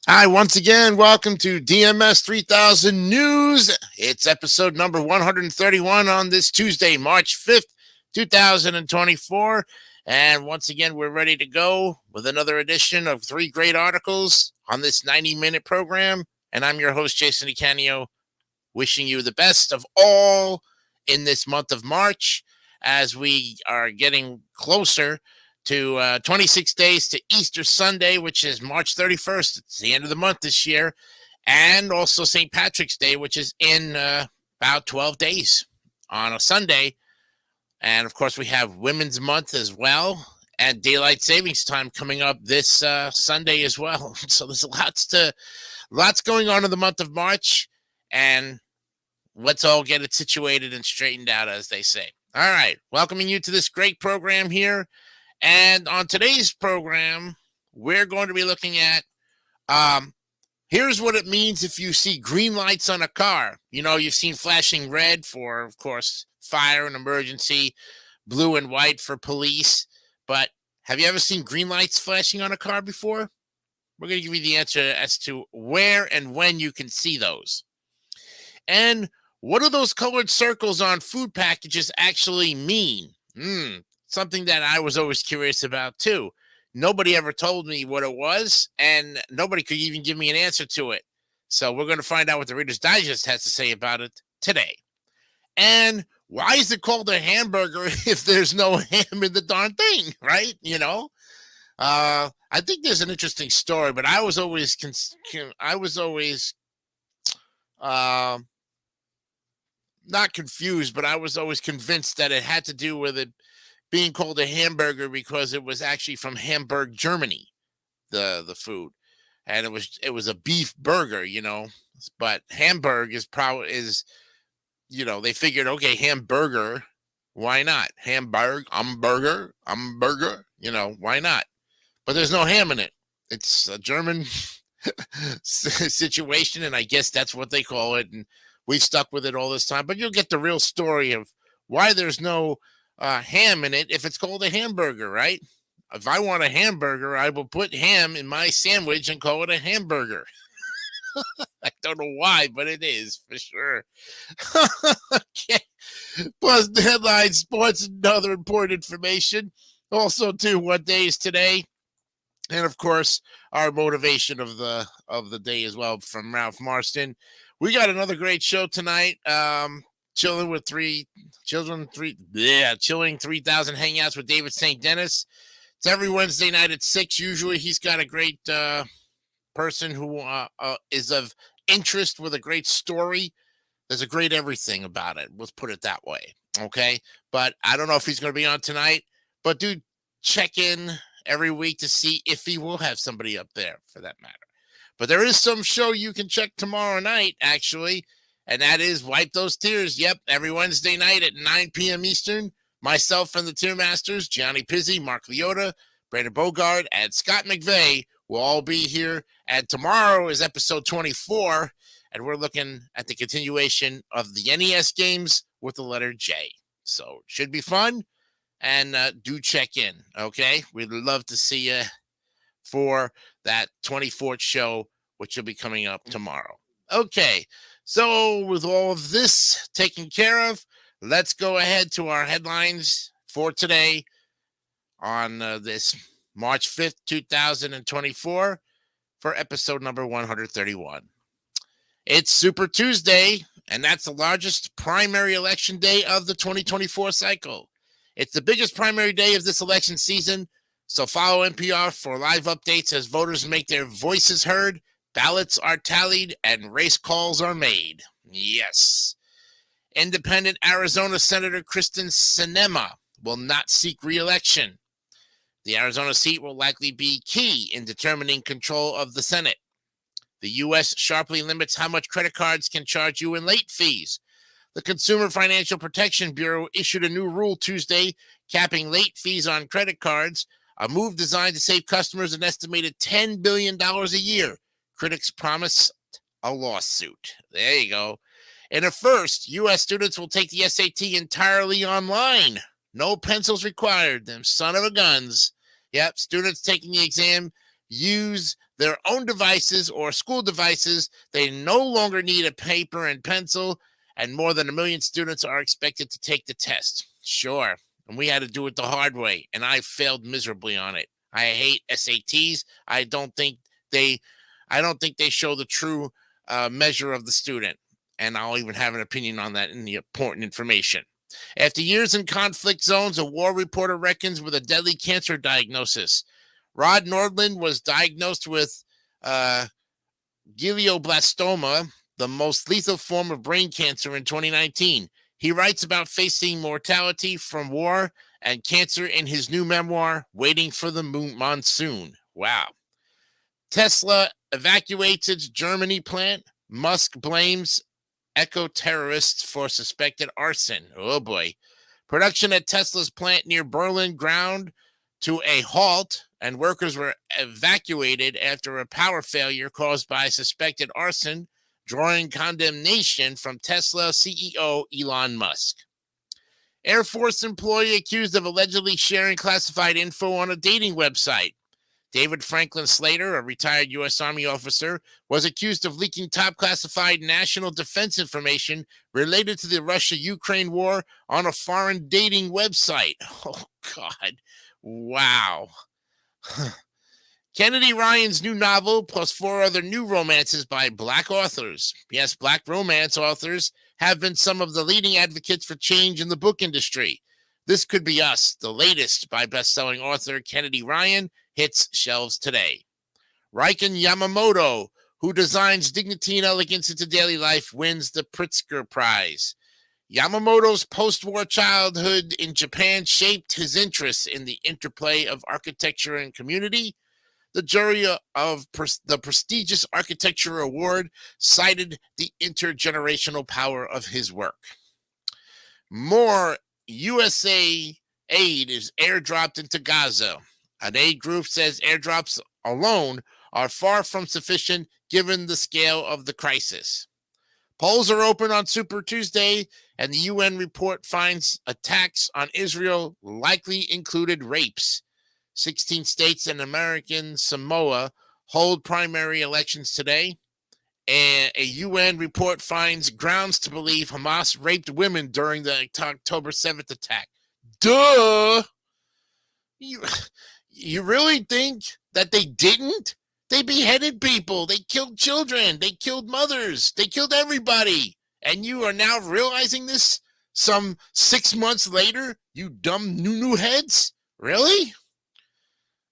Hi, once again, welcome to DMS 3000 News. It's episode number 131 on this Tuesday, March 5th, 2024. And once again, we're ready to go with another edition of three great articles on this 90-minute program. And I'm your host, Jason DeCanio, wishing you the best of all in this month of March as we are getting closer to 26 days to Easter Sunday, which is March 31st. It's the end of the month this year. And also St. Patrick's Day, which is in about 12 days on a Sunday. And of course, we have Women's Month as well, and Daylight Savings Time coming up this Sunday as well. So there's lots going on in the month of March, and let's all get it situated and straightened out, as they say. All right, welcoming you to this great program here. And on today's program, we're going to be looking at here's what it means if you see green lights on a car. You know, you've seen flashing red for, of course, fire and emergency, blue and white for police. But have you ever seen green lights flashing on a car before? We're going to give you the answer as to where and when you can see those. And what do those colored circles on food packages actually mean? Something that I was always curious about, too. Nobody ever told me what it was, and nobody could even give me an answer to it. So we're going to find out what the Reader's Digest has to say about it today. And why is it called a hamburger if there's no ham in the darn thing, right? You know? I think there's an interesting story, but I was always not confused, but I was always convinced that it had to do with it being called a hamburger because it was actually from Hamburg, Germany, the food, and it was a beef burger, you know. But Hamburg is they figured, okay, hamburger, why not hamburger, why not? But there's no ham in it. It's a German situation, and I guess that's what they call it, and we've stuck with it all this time. But you'll get the real story of why there's no ham in it if it's called a hamburger, right? If I want a hamburger, I will put ham in my sandwich and call it a hamburger. I don't know why, but it is for sure. Okay. Plus the headlines, sports, and other important information. Also, too, what day is today? And of course, our motivation of the day as well from Ralph Marston. We got another great show tonight. Chilling 3000 hangouts with David St. Dennis. It's every Wednesday night at 6. Usually he's got a great person who is of interest with a great story. There's a great everything about it. Let's put it that way. Okay. But I don't know if he's going to be on tonight, but do check in every week to see if he will have somebody up there for that matter. But there is some show you can check tomorrow night, actually, and that is Wipe Those Tears. Yep, every Wednesday night at 9 p.m. Eastern. Myself and the Tear Masters, Gianni Pizzi, Mark Leota, Brandon Bogard, and Scott McVeigh will all be here. And tomorrow is episode 24, and we're looking at the continuation of the NES games with the letter J. So it should be fun. And do check in, okay? We'd love to see you for that 24th show, which will be coming up tomorrow. Okay, so with all of this taken care of, let's go ahead to our headlines for today on this March 5th, 2024 for episode number 131. It's Super Tuesday, and that's the largest primary election day of the 2024 cycle. It's the biggest primary day of this election season, so follow NPR for live updates as voters make their voices heard, ballots are tallied, and race calls are made. Yes. Independent Arizona Senator Kristen Sinema will not seek re-election. The Arizona seat will likely be key in determining control of the Senate. The U.S. sharply limits how much credit cards can charge you in late fees. The Consumer Financial Protection Bureau issued a new rule Tuesday capping late fees on credit cards, a move designed to save customers an estimated $10 billion a year. Critics promise a lawsuit. There you go. In a first, U.S. students will take the SAT entirely online. No pencils required. Them son of a guns. Yep, students taking the exam use their own devices or school devices. They no longer need a paper and pencil, and more than 1 million students are expected to take the test. Sure, and we had to do it the hard way, and I failed miserably on it. I hate SATs. I don't think they show the true measure of the student, and I'll even have an opinion on that in the important information. After years in conflict zones, a war reporter reckons with a deadly cancer diagnosis. Rod Nordland was diagnosed with glioblastoma, the most lethal form of brain cancer, in 2019. He writes about facing mortality from war and cancer in his new memoir, Waiting for the Monsoon. Wow. Tesla evacuates its Germany plant. Musk blames eco-terrorists for suspected arson. Oh boy. Production at Tesla's plant near Berlin ground to a halt, and workers were evacuated after a power failure caused by suspected arson, drawing condemnation from Tesla CEO Elon Musk. Air Force employee accused of allegedly sharing classified info on a dating website. David Franklin Slater, a retired U.S. Army officer, was accused of leaking top classified national defense information related to the Russia-Ukraine war on a foreign dating website. Oh, God. Wow. Kennedy Ryan's new novel, plus 4 other new romances by Black authors. Yes, Black romance authors have been some of the leading advocates for change in the book industry. This Could Be Us, the latest by best-selling author Kennedy Ryan, hits shelves today. Riken Yamamoto, who designs dignity and elegance into daily life, wins the Pritzker Prize. Yamamoto's post-war childhood in Japan shaped his interests in the interplay of architecture and community. The jury of the prestigious Architecture Award cited the intergenerational power of his work. More USA aid is airdropped into Gaza. An aid group says airdrops alone are far from sufficient given the scale of the crisis. Polls are open on Super Tuesday, and the UN report finds attacks on Israel likely included rapes. 16 states and American Samoa hold primary elections today, and a UN report finds grounds to believe Hamas raped women during the October 7th attack. Duh! You really think that they didn't? They beheaded people. They killed children. They killed mothers. They killed everybody. And you are now realizing this some 6 months later, you dumb new heads? Really?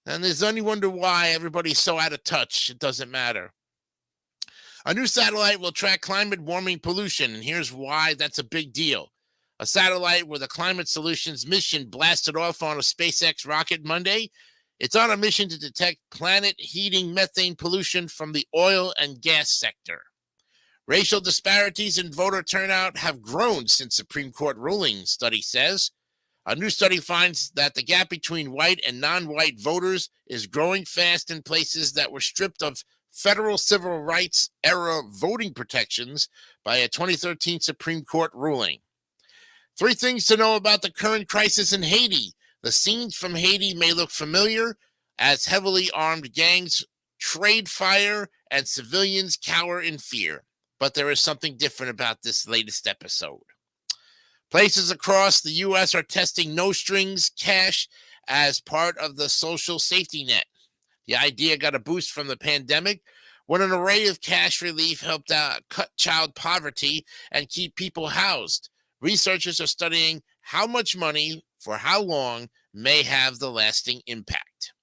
And there's only wonder why everybody's so out of touch. It doesn't matter. A new satellite will track climate warming pollution, and here's why that's a big deal. A satellite with a climate solutions mission blasted off on a SpaceX rocket Monday. It's on a mission to detect planet heating methane pollution from the oil and gas sector. Racial disparities in voter turnout have grown since Supreme Court ruling, study says. A new study finds that the gap between white and non-white voters is growing fast in places that were stripped of federal civil rights era voting protections by a 2013 Supreme Court ruling. 3 things to know about the current crisis in Haiti. The scenes from Haiti may look familiar as heavily armed gangs trade fire and civilians cower in fear. But there is something different about this latest episode. Places across the U.S. are testing no-strings cash as part of the social safety net. The idea got a boost from the pandemic when an array of cash relief helped cut child poverty and keep people housed. Researchers are studying how much money for how long may have the lasting impact.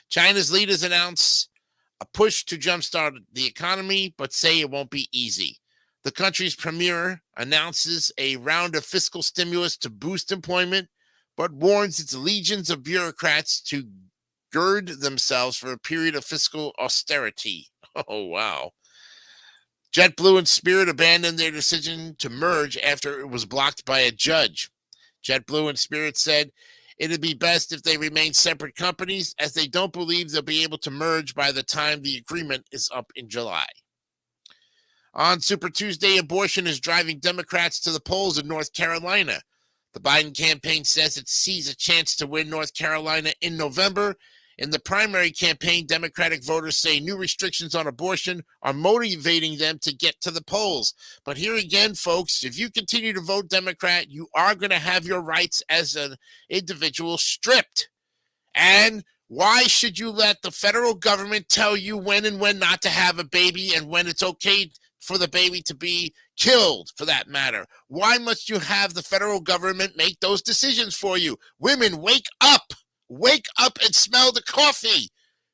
China's leaders announce a push to jumpstart the economy, but say it won't be easy. The country's premier announces a round of fiscal stimulus to boost employment, but warns its legions of bureaucrats to gird themselves for a period of fiscal austerity. Oh, wow. JetBlue and Spirit abandoned their decision to merge after it was blocked by a judge. JetBlue and Spirit said it'd be best if they remain separate companies, as they don't believe they'll be able to merge by the time the agreement is up in July. On Super Tuesday, abortion is driving Democrats to the polls in North Carolina. The Biden campaign says it sees a chance to win North Carolina in November In the primary campaign, Democratic voters say new restrictions on abortion are motivating them to get to the polls. But here again, folks, if you continue to vote Democrat, you are going to have your rights as an individual stripped. And why should you let the federal government tell you when and when not to have a baby and when it's okay for the baby to be killed, for that matter? Why must you have the federal government make those decisions for you? Women, wake up. Wake up and smell the coffee.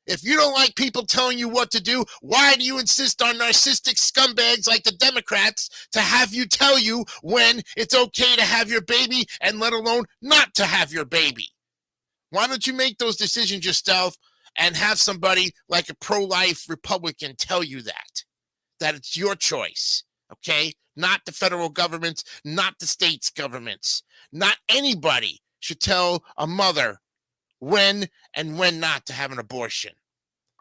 If you don't like people telling you what to do, why do you insist on narcissistic scumbags like the Democrats to have you tell you when it's okay to have your baby and let alone not to have your baby? Why don't you make those decisions yourself and have somebody like a pro-life Republican tell you that it's your choice, okay? Not the federal government, not the state's governments. Not anybody should tell a mother when and when not to have an abortion.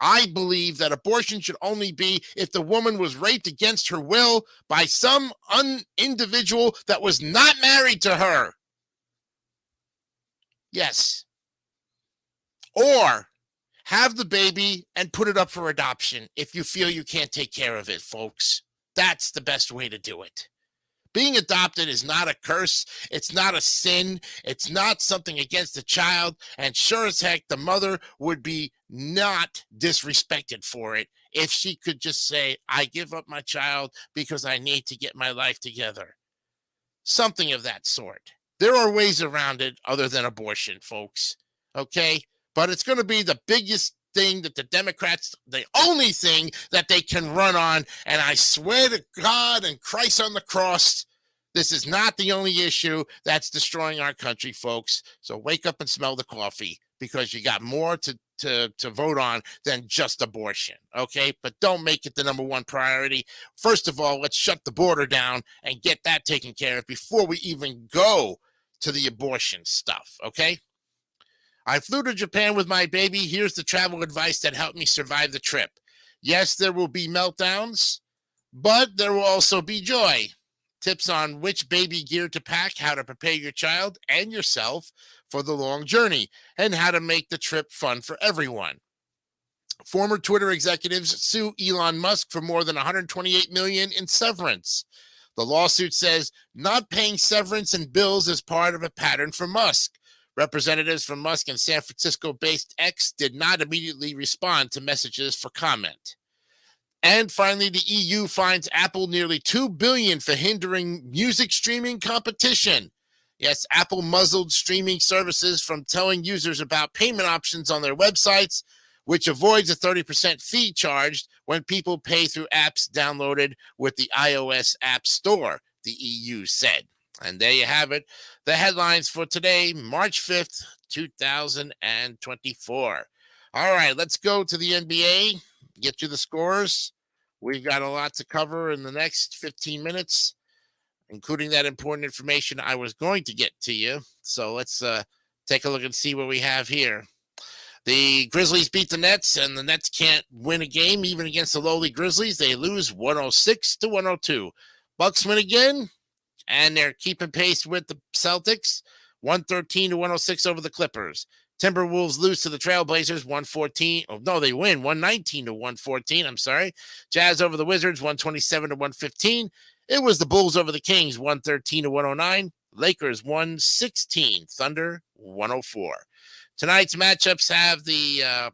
I believe that abortion should only be if the woman was raped against her will by some individual that was not married to her. Yes. Or have the baby and put it up for adoption if you feel you can't take care of it, folks. That's the best way to do it. Being adopted is not a curse. It's not a sin. It's not something against the child. And sure as heck, the mother would be not disrespected for it if she could just say, I give up my child because I need to get my life together. Something of that sort. There are ways around it other than abortion, folks. Okay? But it's going to be the biggest thing that the Democrats, the only thing that they can run on. And I swear to God and Christ on the cross, this is not the only issue that's destroying our country, folks. So wake up and smell the coffee, because you got more to vote on than just abortion, okay? But don't make it the number one priority. First of all, let's shut the border down and get that taken care of before we even go to the abortion stuff, okay? I flew to Japan with my baby. Here's the travel advice that helped me survive the trip. Yes, there will be meltdowns, but there will also be joy. Tips on which baby gear to pack, how to prepare your child and yourself for the long journey, and how to make the trip fun for everyone. Former Twitter executives sue Elon Musk for more than $128 million in severance. The lawsuit says not paying severance and bills is part of a pattern for Musk. Representatives from Musk and San Francisco-based X did not immediately respond to messages for comment. And finally, the EU fines Apple nearly $2 billion for hindering music streaming competition. Yes, Apple muzzled streaming services from telling users about payment options on their websites, which avoids a 30% fee charged when people pay through apps downloaded with the iOS App Store, the EU said. And there you have it. The headlines for today, March 5th, 2024. All right, let's go to the NBA, get you the scores. We've got a lot to cover in the next 15 minutes, including that important information I was going to get to you. So let's take a look and see what we have here. The Grizzlies beat the Nets, and the Nets can't win a game even against the lowly Grizzlies. They lose 106-102. Bucks win again, and they're keeping pace with the Celtics, 113-106 over the Clippers. Timberwolves lose to the Trailblazers, 114. Oh, no, they win, 119-114. I'm sorry. Jazz over the Wizards, 127-115. It was the Bulls over the Kings, 113-109. Lakers, 116. Thunder, 104. Tonight's matchups have the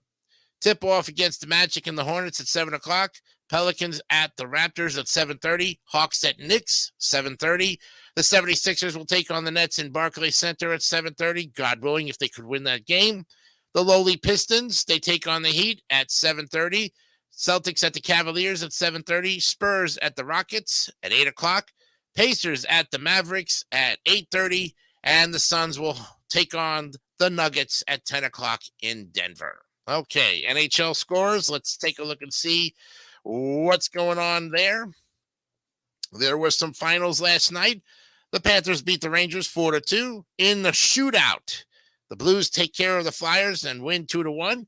tip-off against the Magic and the Hornets at 7 o'clock. Pelicans at the Raptors at 7:30. Hawks at Knicks, 7:30. The 76ers will take on the Nets in Barclays Center at 7:30, God willing, if they could win that game. The lowly Pistons, they take on the Heat at 7:30. Celtics at the Cavaliers at 7:30. Spurs at the Rockets at 8 o'clock. Pacers at the Mavericks at 8:30. And the Suns will take on the Nuggets at 10 o'clock in Denver. Okay, NHL scores. Let's take a look and see what's going on there. There were some finals last night. The Panthers beat the Rangers 4-2 in the shootout. The Blues take care of the Flyers and win 2-1.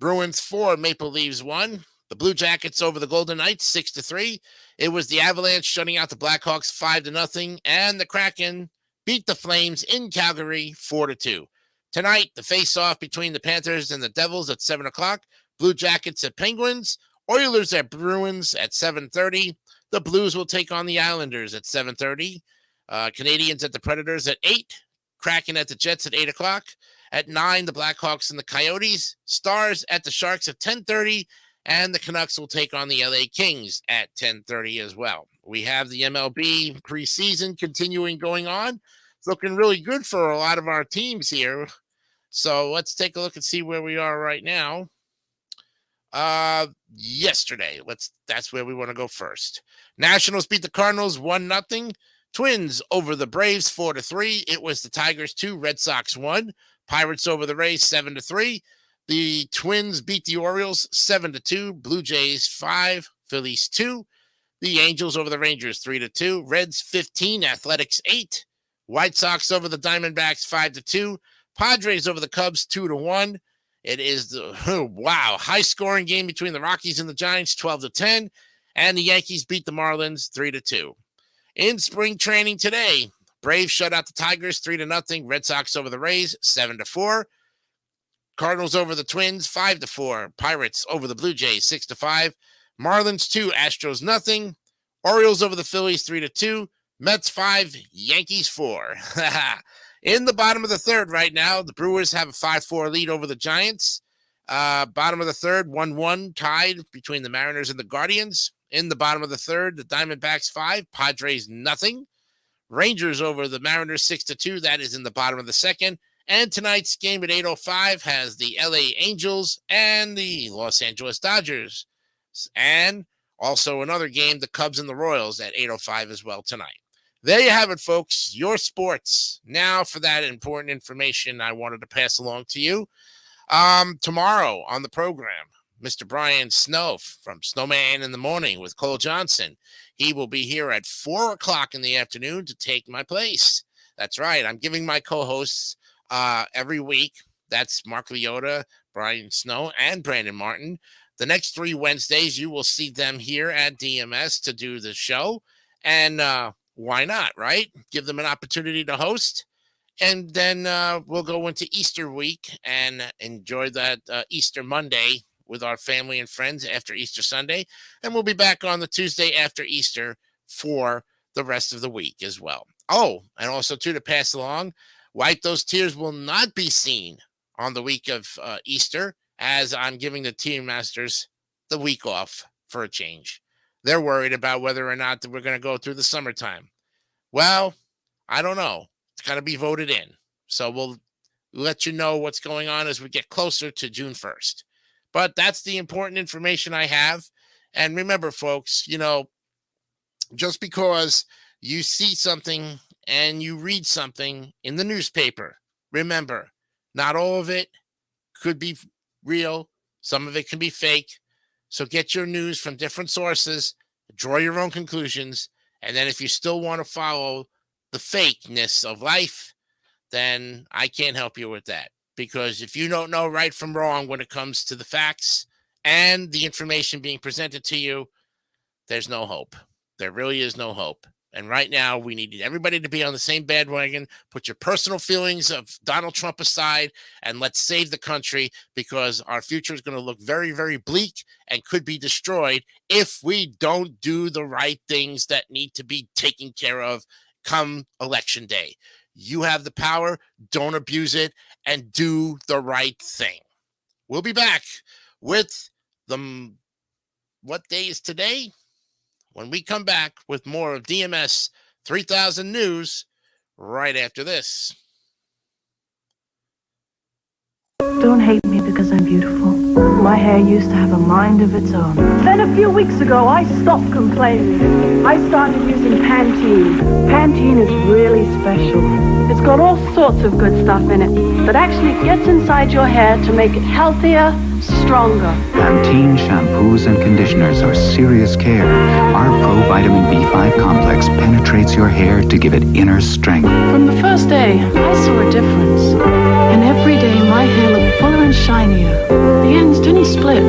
Bruins 4, Maple Leafs 1. The Blue Jackets over the Golden Knights 6-3. It was the Avalanche shutting out the Blackhawks 5-0, and the Kraken beat the Flames in Calgary 4-2. Tonight, the face-off between the Panthers and the Devils at 7 o'clock. Blue Jackets at Penguins. Oilers at Bruins at 7:30. The Blues will take on the Islanders at 7:30. Canadians at the Predators at 8. Kraken at the Jets at 8 o'clock. At 9, the Blackhawks and the Coyotes. Stars at the Sharks at 10:30. And the Canucks will take on the LA Kings at 10:30 as well. We have the MLB preseason continuing going on. It's looking really good for a lot of our teams here. So let's take a look and see where we are right now. Yesterday, that's where we want to go first. Nationals beat the Cardinals 1-0. Twins over the Braves 4-3. It was the Tigers 2, Red Sox 1. Pirates over the Rays 7-3. The Twins beat the Orioles 7-2. Blue Jays 5, Phillies 2. The Angels over the Rangers 3-2. Reds 15, Athletics 8. White Sox over the Diamondbacks 5-2. Padres over the Cubs 2-1. It is the high scoring game between the Rockies and the Giants 12-10. And the Yankees beat the Marlins 3-2. In spring training today, Braves shut out the Tigers 3-0. Red Sox over the Rays 7-4. Cardinals over the Twins 5-4. Pirates over the Blue Jays 6-5. Marlins 2, Astros 0. Orioles over the Phillies 3-2. Mets 5, Yankees 4. In the bottom of the third right now, the Brewers have a 5-4 lead over the Giants. Bottom of the third, 1-1 tied between the Mariners and the Guardians. In the bottom of the third, the Diamondbacks 5, Padres 0. Rangers over the Mariners 6-2. That is in the bottom of the second. And tonight's game at 8:05 has the LA Angels and the Los Angeles Dodgers. And also another game, the Cubs and the Royals at 8:05 as well tonight. There you have it, folks. Your sports. Now for that important information I wanted to pass along to you. Tomorrow on the program, Mr. Brian Snow from Snowman in the Morning with Cole Johnson. He will be here at 4 o'clock in the afternoon to take my place. That's right. I'm giving my co-hosts every week. That's Mark Leota, Brian Snow, and Brandon Martin. The next 3 Wednesdays, you will see them here at DMS to do the show. And why not, right? Give them an opportunity to host. And then we'll go into Easter week and enjoy that Easter Monday with our family and friends after Easter Sunday. And we'll be back on the Tuesday after Easter for the rest of the week as well. Oh, and also, too, to pass along, Wipe Those Tears will not be seen on the week of Easter, as I'm giving the Team Masters the week off for a change. They're worried about whether or not we're going to go through the summertime. Well, I don't know. It's got to be voted in. So we'll let you know what's going on as we get closer to June 1st. But that's the important information I have. And remember, folks, just because you see something and you read something in the newspaper, remember, not all of it could be real. Some of it can be fake. So get your news from different sources, draw your own conclusions. And then if you still want to follow the fakeness of life, then I can't help you with that. Because if you don't know right from wrong when it comes to the facts and the information being presented to you, there's no hope. There really is no hope. And right now, we need everybody to be on the same bandwagon. Put your personal feelings of Donald Trump aside, and let's save the country, because our future is going to look very, very bleak and could be destroyed if we don't do the right things that need to be taken care of come election day. You have the power. Don't abuse it, and do the right thing. We'll be back with what day is today? When we come back with more of DMS 3000 News right after this. Don't hate me because I'm beautiful. My hair used to have a mind of its own. Then a few weeks ago, I stopped complaining. I started using Pantene. Pantene is really special. It's got all sorts of good stuff in it that actually gets inside your hair to make it healthier, stronger. Pantene shampoos and conditioners are serious care. Our Pro-Vitamin B5 complex penetrates your hair to give it inner strength. From the first day, I saw a difference. And every day, my hair looked fuller and shinier. The ends didn't split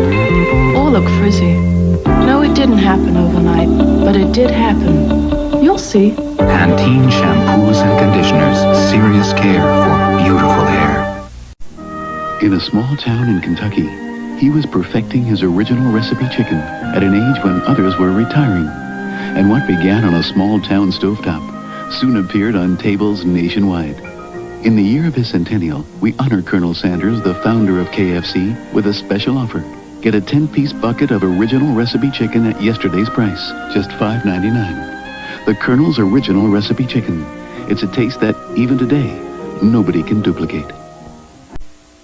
or look frizzy. No, it didn't happen overnight, but it did happen. You'll see. Pantene shampoos and conditioners. Serious care for beautiful hair. In a small town in Kentucky, he was perfecting his original recipe chicken at an age when others were retiring. And what began on a small town stovetop soon appeared on tables nationwide. In the year of his centennial, we honor Colonel Sanders, the founder of KFC, with a special offer. Get a 10-piece bucket of original recipe chicken at yesterday's price, just $5.99. The Colonel's Original Recipe Chicken. It's a taste that, even today, nobody can duplicate.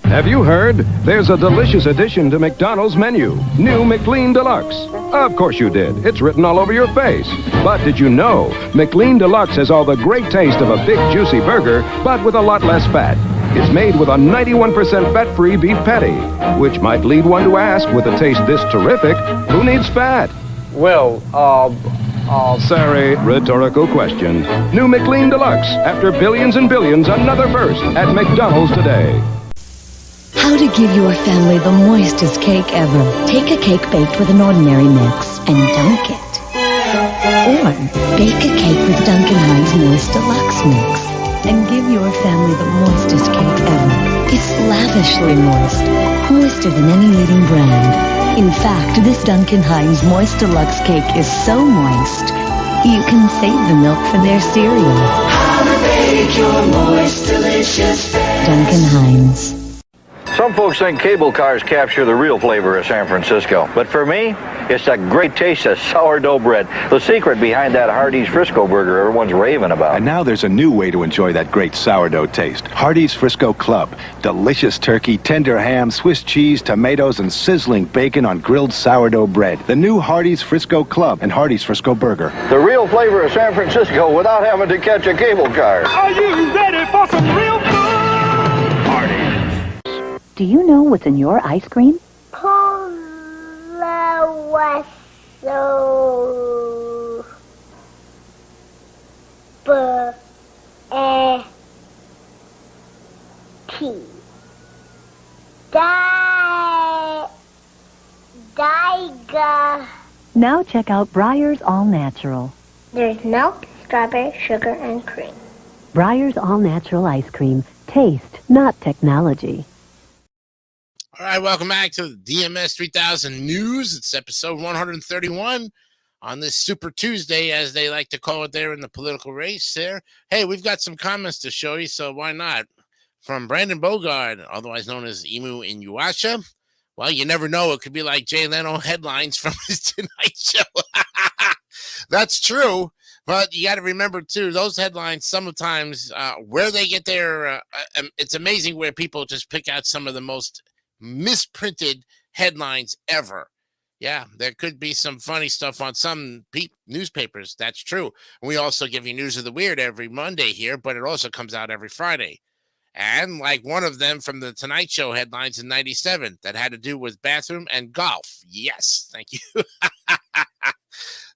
Have you heard? There's a delicious addition to McDonald's menu. New McLean Deluxe. Of course you did. It's written all over your face. But did you know McLean Deluxe has all the great taste of a big juicy burger, but with a lot less fat. It's made with a 91% fat-free beef patty, which might lead one to ask, with a taste this terrific, who needs fat? Well, Sorry, rhetorical question. New McLean Deluxe. After billions and billions, another first at McDonald's today. How to give your family the moistest cake ever. Take a cake baked with an ordinary mix and dunk it. Or bake a cake with Duncan Hines Moist Deluxe Mix and give your family the moistest cake ever. It's lavishly moist, moister than any leading brand. In fact, this Duncan Hines Moist Deluxe Cake is so moist, you can save the milk for their cereal. How to bake your moist, delicious Duncan Hines. some folks think cable cars capture the real flavor of San Francisco. But for me, it's the great taste of sourdough bread. The secret behind that Hardee's Frisco burger everyone's raving about. And now there's a new way to enjoy that great sourdough taste. Hardee's Frisco Club. Delicious turkey, tender ham, Swiss cheese, tomatoes, and sizzling bacon on grilled sourdough bread. The new Hardee's Frisco Club and Hardee's Frisco Burger. The real flavor of San Francisco without having to catch a cable car. Are you ready for some real food? Hardee's. Do you know what's in your ice cream? Now check out Breyer's All Natural. There's milk, strawberry, sugar, and cream. Breyer's All Natural Ice Cream. Taste, not technology. All right, welcome back to the DMS 3000 News. It's episode 131 on this Super Tuesday, as they like to call it there in the political race there. Hey, we've got some comments to show you, so why not? From Brandon Bogard, otherwise known as Emu Inuasha. Well, you never know. It could be like Jay Leno headlines from his Tonight Show. That's true. But you got to remember, too, those headlines sometimes where they get their it's amazing where people just pick out some of the most misprinted headlines ever. Yeah, there could be some funny stuff on some newspapers. That's true. We also give you News of the Weird every Monday here, but it also comes out every Friday. And like one of them from the Tonight Show headlines in 97 that had to do with bathroom and golf. Yes, thank you.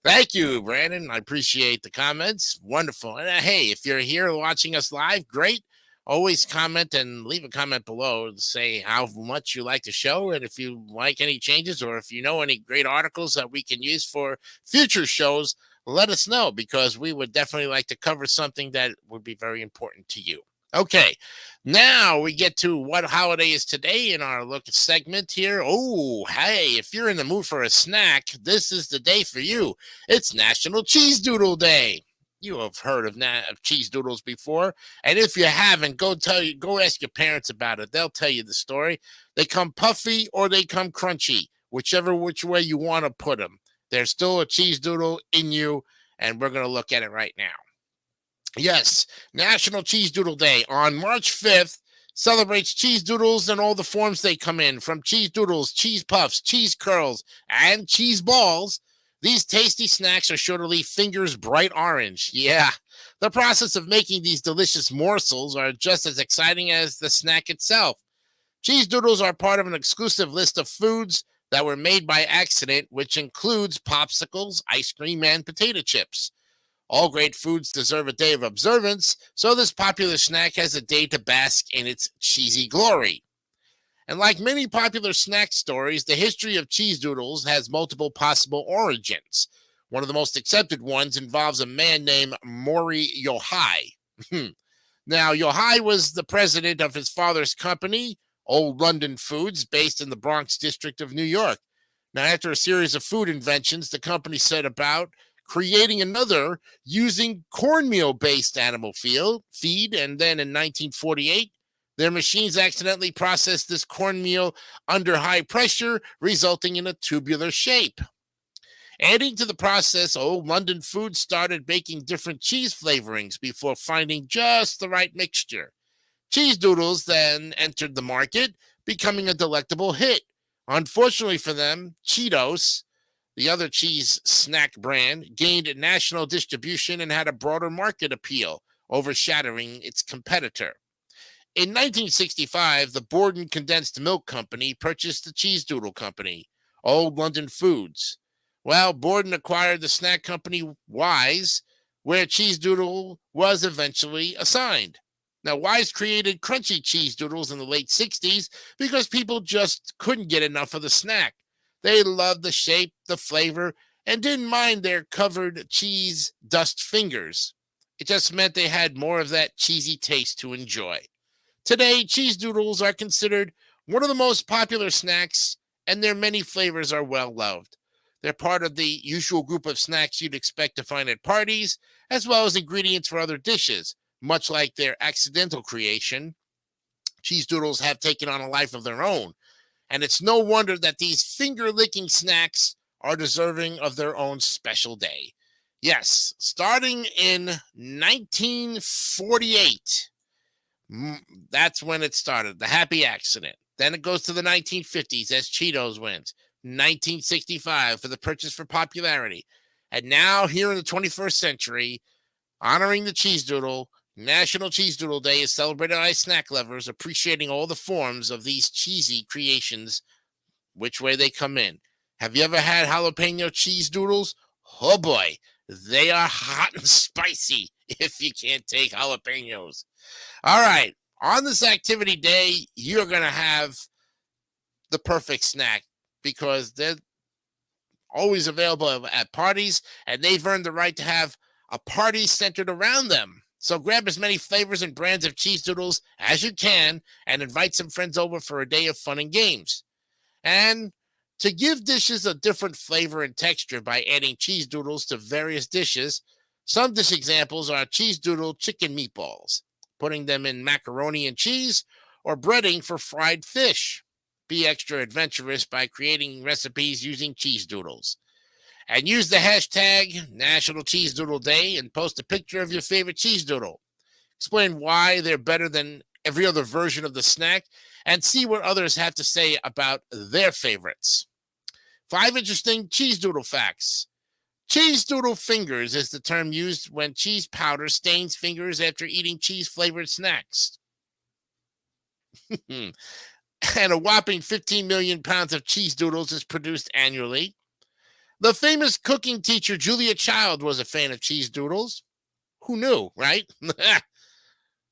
Thank you, Brandon. I appreciate the comments. Wonderful. And hey, if you're here watching us live, great. Always comment and leave a comment below to say how much you like the show, and if you like any changes or if you know any great articles that we can use for future shows, let us know, because we would definitely like to cover something that would be very important to you. Okay, now we get to what holiday is today in our look segment here. Oh, hey, if you're in the mood for a snack, this is the day for you. It's National Cheese Doodle Day. You have heard of cheese doodles before, and if you haven't, go ask your parents about it. They'll tell you the story. They come puffy or they come crunchy, which way you want to put them. There's still a cheese doodle in you, and we're going to look at it right now. Yes, National Cheese Doodle Day on March 5th celebrates cheese doodles in all the forms they come in, from cheese doodles, cheese puffs, cheese curls, and cheese balls. These tasty snacks are sure to leave fingers bright orange. Yeah, the process of making these delicious morsels are just as exciting as the snack itself. Cheese doodles are part of an exclusive list of foods that were made by accident, which includes popsicles, ice cream, and potato chips. All great foods deserve a day of observance, so this popular snack has a day to bask in its cheesy glory. And like many popular snack stories, the history of cheese doodles has multiple possible origins. One of the most accepted ones involves a man named Mori Yohei. Now, Yohei was the president of his father's company, Old London Foods, based in the Bronx district of New York. Now, after a series of food inventions, the company set about creating another using cornmeal-based animal feed, and then in 1948, their machines accidentally processed this cornmeal under high pressure, resulting in a tubular shape. Adding to the process, Old London Foods started making different cheese flavorings before finding just the right mixture. Cheese Doodles then entered the market, becoming a delectable hit. Unfortunately for them, Cheetos, the other cheese snack brand, gained national distribution and had a broader market appeal, overshadowing its competitor. In 1965, the Borden Condensed Milk Company purchased the Cheese Doodle Company, Old London Foods. Well, Borden acquired the snack company Wise, where Cheese Doodle was eventually assigned. Now, Wise created crunchy cheese doodles in the late 60s because people just couldn't get enough of the snack. They loved the shape, the flavor, and didn't mind their covered cheese dust fingers. It just meant they had more of that cheesy taste to enjoy. Today, cheese doodles are considered one of the most popular snacks, and their many flavors are well loved. They're part of the usual group of snacks you'd expect to find at parties, as well as ingredients for other dishes. Much like their accidental creation, cheese doodles have taken on a life of their own. And it's no wonder that these finger-licking snacks are deserving of their own special day. Yes, starting in 1948, that's when it started, the happy accident. Then it goes to the 1950s as Cheetos wins. 1965 for the purchase for popularity. And now here in the 21st century, honoring the cheese doodle, National Cheese Doodle Day is celebrated by snack lovers, appreciating all the forms of these cheesy creations, which way they come in. Have you ever had jalapeno cheese doodles? Oh boy, they are hot and spicy if you can't take jalapenos. All right, on this activity day, you're going to have the perfect snack because they're always available at parties, and they've earned the right to have a party centered around them. So grab as many flavors and brands of cheese doodles as you can and invite some friends over for a day of fun and games. And to give dishes a different flavor and texture by adding cheese doodles to various dishes, some dish examples are cheese doodle chicken meatballs, putting them in macaroni and cheese, or breading for fried fish. Be extra adventurous by creating recipes using cheese doodles. And use the hashtag National Cheese Doodle Day and post a picture of your favorite cheese doodle. Explain why they're better than every other version of the snack and see what others have to say about their favorites. 5 interesting cheese doodle facts. Cheese doodle fingers is the term used when cheese powder stains fingers after eating cheese-flavored snacks. And a whopping 15 million pounds of cheese doodles is produced annually. The famous cooking teacher Julia Child was a fan of cheese doodles. Who knew, right?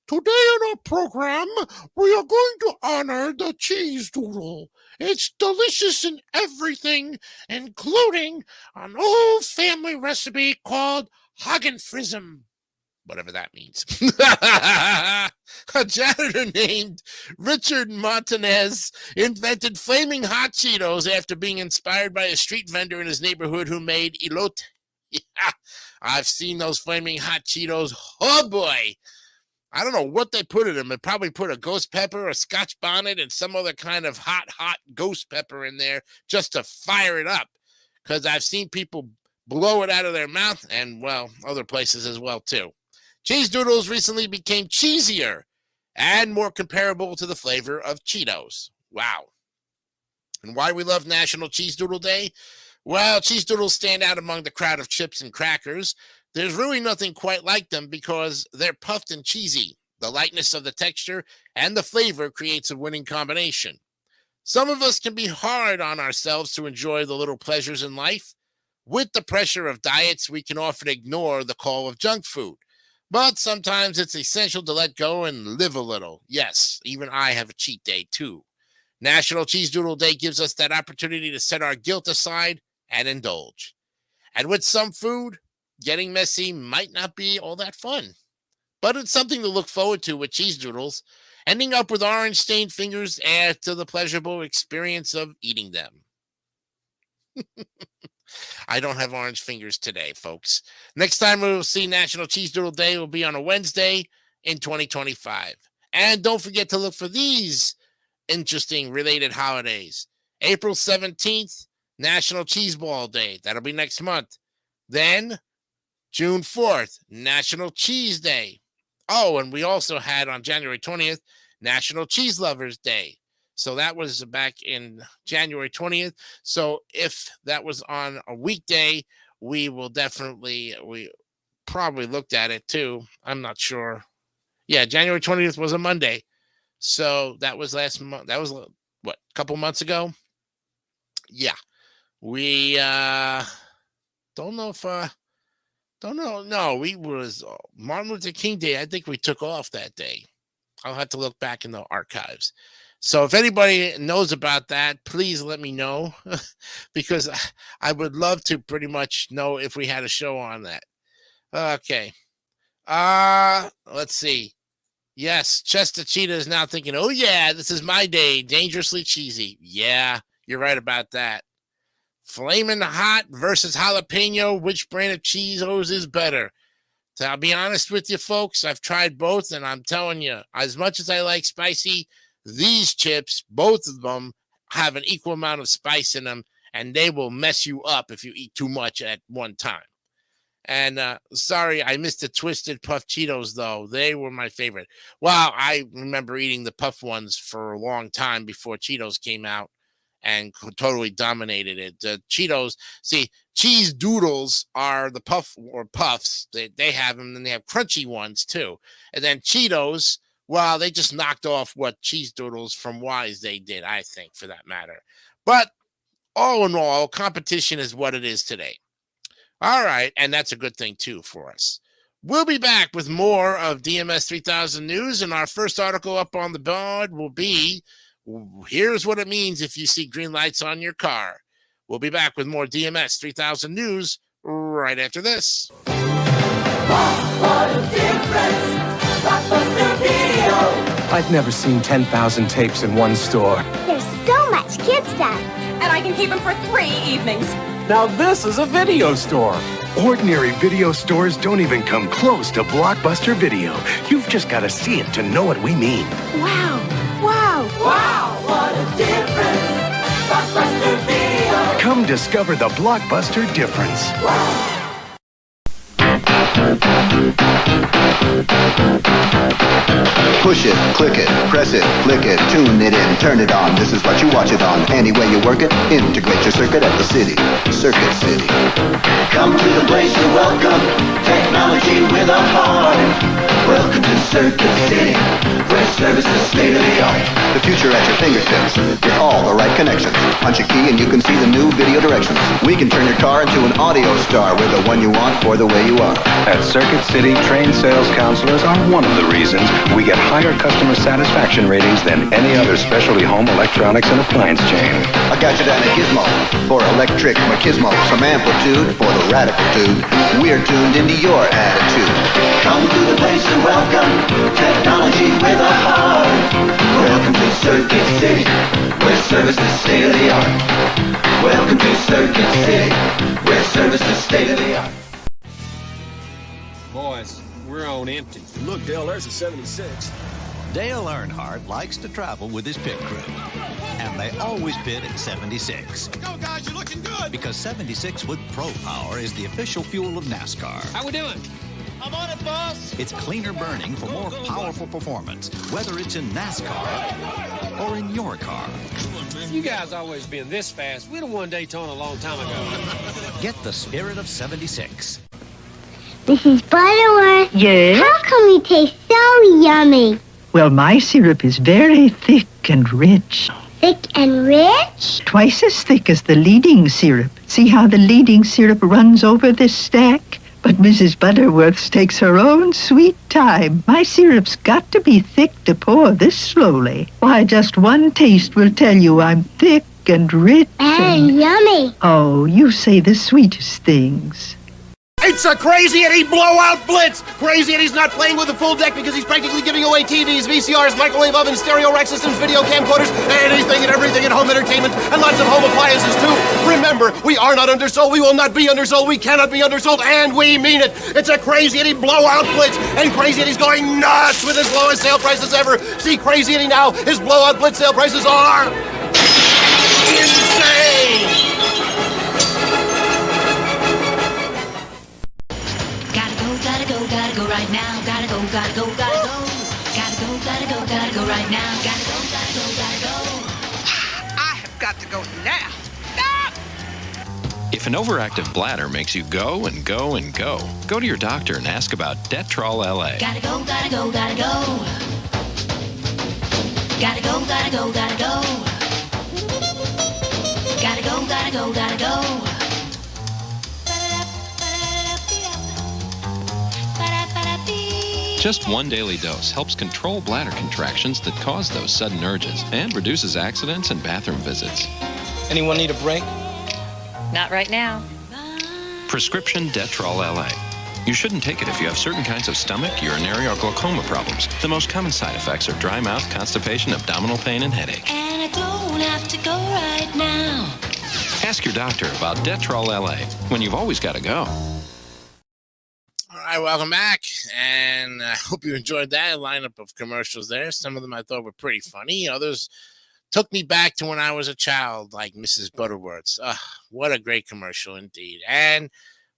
Today on our program, we are going to honor the cheese doodle. It's delicious in everything, including an old family recipe called Hagenfrism. Whatever that means. A janitor named Richard Martinez invented flaming hot Cheetos after being inspired by a street vendor in his neighborhood who made elote. Yeah, I've seen those flaming hot Cheetos. Oh boy. I don't know what they put in them. They probably put a ghost pepper, a Scotch bonnet, and some other kind of hot ghost pepper in there just to fire it up. Because I've seen people blow it out of their mouth and, well, other places as well, too. Cheese doodles recently became cheesier and more comparable to the flavor of Cheetos. Wow. And why we love National Cheese Doodle Day? Well, cheese doodles stand out among the crowd of chips and crackers. There's really nothing quite like them because they're puffed and cheesy. The lightness of the texture and the flavor creates a winning combination. Some of us can be hard on ourselves to enjoy the little pleasures in life. With the pressure of diets, we can often ignore the call of junk food. But sometimes it's essential to let go and live a little. Yes, even I have a cheat day too. National Cheese Doodle Day gives us that opportunity to set our guilt aside and indulge. And with some food, getting messy might not be all that fun. But it's something to look forward to with cheese doodles. Ending up with orange-stained fingers adds to the pleasurable experience of eating them. I don't have orange fingers today, folks. Next time we will see National Cheese Doodle Day will be on a Wednesday in 2025. And don't forget to look for these interesting related holidays. April 17th, National Cheese Ball Day. That'll be next month. Then, June 4th, National Cheese Day. Oh, and we also had on January 20th, National Cheese Lovers Day. So that was back in January 20th. So if that was on a weekday, we probably looked at it too. I'm not sure. Yeah, January 20th was a Monday. So that was last month. That was what, a couple months ago? Yeah. We don't know if no, we was Martin Luther King Day. I think we took off that day. I'll have to look back in the archives. So if anybody knows about that, please let me know because I would love to pretty much know if we had a show on that. Okay. Let's see. Yes, Chester Cheetah is now thinking, oh yeah, this is my day. Dangerously cheesy. Yeah, you're right about that. Flamin' Hot versus jalapeno. Which brand of Cheetos is better? So I'll be honest with you, folks. I've tried both, and I'm telling you, as much as I like spicy, these chips, both of them, have an equal amount of spice in them, and they will mess you up if you eat too much at one time. And sorry, I missed the Twisted Puff Cheetos, though. They were my favorite. Well, I remember eating the Puff ones for a long time before Cheetos came out and totally dominated it. The Cheetos, see, Cheese Doodles are the Puff or Puffs. They have them, and they have crunchy ones, too. And then Cheetos, well, they just knocked off what Cheese Doodles from Wise they did, I think, for that matter. But all in all, competition is what it is today. All right, and that's a good thing, too, for us. We'll be back with more of DMS 3000 News, and our first article up on the board will be, here's what it means if you see green lights on your car. We'll be back with more DMS 3000 News right after this. What a difference! Blockbuster Video! I've never seen 10,000 tapes in one store. There's so much kid stuff. And I can keep them for 3 evenings. Now this is a video store. Ordinary video stores don't even come close to Blockbuster Video. You've just got to see it to know what we mean. Wow. Wow. Wow, what a difference! Blockbuster Video! Come discover the Blockbuster difference. Wow. Push it, click it, press it, click it, tune it in, turn it on. This is what you watch it on. Any way you work it, integrate your circuit at the city. Circuit City. Come to the place you're welcome. Technology with a heart. Welcome to Circuit City, where service is state of the art. The future at your fingertips with all the right connections. Punch a key and you can see the new video directions. We can turn your car into an audio star with the one you want or the way you are. At Circuit City, trained sales counselors are one of the reasons we get higher customer satisfaction ratings than any other specialty home electronics and appliance chain. A gadget and a gizmo for electric machismo. Some amplitude for the radical dude. We're tuned into your attitude. Come to the place you're welcome. Technology with a heart. Welcome to Circuit City, where service is state of the art. Welcome to Circuit City, where service is state of the art. Boys, we're on empty. Look, Dale, there's a 76. Dale Earnhardt likes to travel with his pit crew. And they always pit at 76. Go, guys, you're looking good. Because 76 with Pro Power is the official fuel of NASCAR. How we doing? I'm on it, boss. It's cleaner burning for more powerful performance, whether it's in NASCAR or in your car. You guys always been this fast. We'd have won Daytona a long time ago. Get the spirit of 76. Mrs. Butterworth. Yes? How come you taste so yummy? Well, my syrup is very thick and rich. Thick and rich? Twice as thick as the leading syrup. See how the leading syrup runs over this stack? But Mrs. Butterworth takes her own sweet time. My syrup's got to be thick to pour this slowly. Why, just one taste will tell you I'm thick and rich and yummy. Oh, you say the sweetest things. Hey, It's a Crazy Eddie blowout blitz! Crazy Eddie's not playing with a full deck because he's practically giving away TVs, VCRs, microwave ovens, stereo rack systems, video camcorders, anything and everything in home entertainment, and lots of home appliances too. Remember, we are not undersold, we will not be undersold, we cannot be undersold, and we mean it. It's a Crazy Eddie blowout blitz, and Crazy Eddie's going nuts with his lowest sale prices ever. See Crazy Eddie now, his blowout blitz sale prices are insane! Gotta go right now. Gotta go right now. Gotta go. I have got to go now. If an overactive bladder makes you go and go and go, go to your doctor and ask about Detrol LA. Gotta go. Gotta go. Gotta go. Just one daily dose helps control bladder contractions that cause those sudden urges and reduces accidents and bathroom visits. Anyone need a break? Not right now. Prescription Detrol LA. You shouldn't take it if you have certain kinds of stomach, urinary, or glaucoma problems. The most common side effects are dry mouth, constipation, abdominal pain, and headache. And I don't have to go right now. Ask your doctor about Detrol LA when you've always got to go. All right, welcome back, and I hope you enjoyed that lineup of commercials there. Some of them I thought were pretty funny. Others took me back to when I was a child, like Mrs. Butterworth's. What a great commercial indeed. And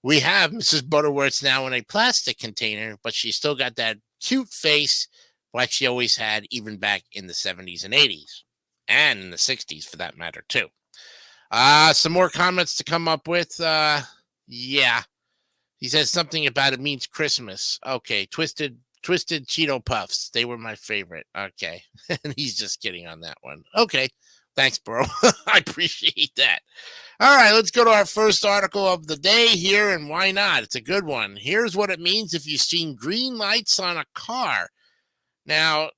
we have Mrs. Butterworth's now in a plastic container, but she's still got that cute face like she always had, even back in the 70s and 80s, and in the 60s for that matter, too. Some more comments to come up with. Yeah. He says something about it means Christmas. Okay, twisted Cheeto Puffs. They were my favorite. Okay, and he's just kidding on that one. Okay, thanks, bro. I appreciate that. All right, let's go to our first article of the day here, and why not? It's a good one. Here's what it means if you've seen green lights on a car. Now,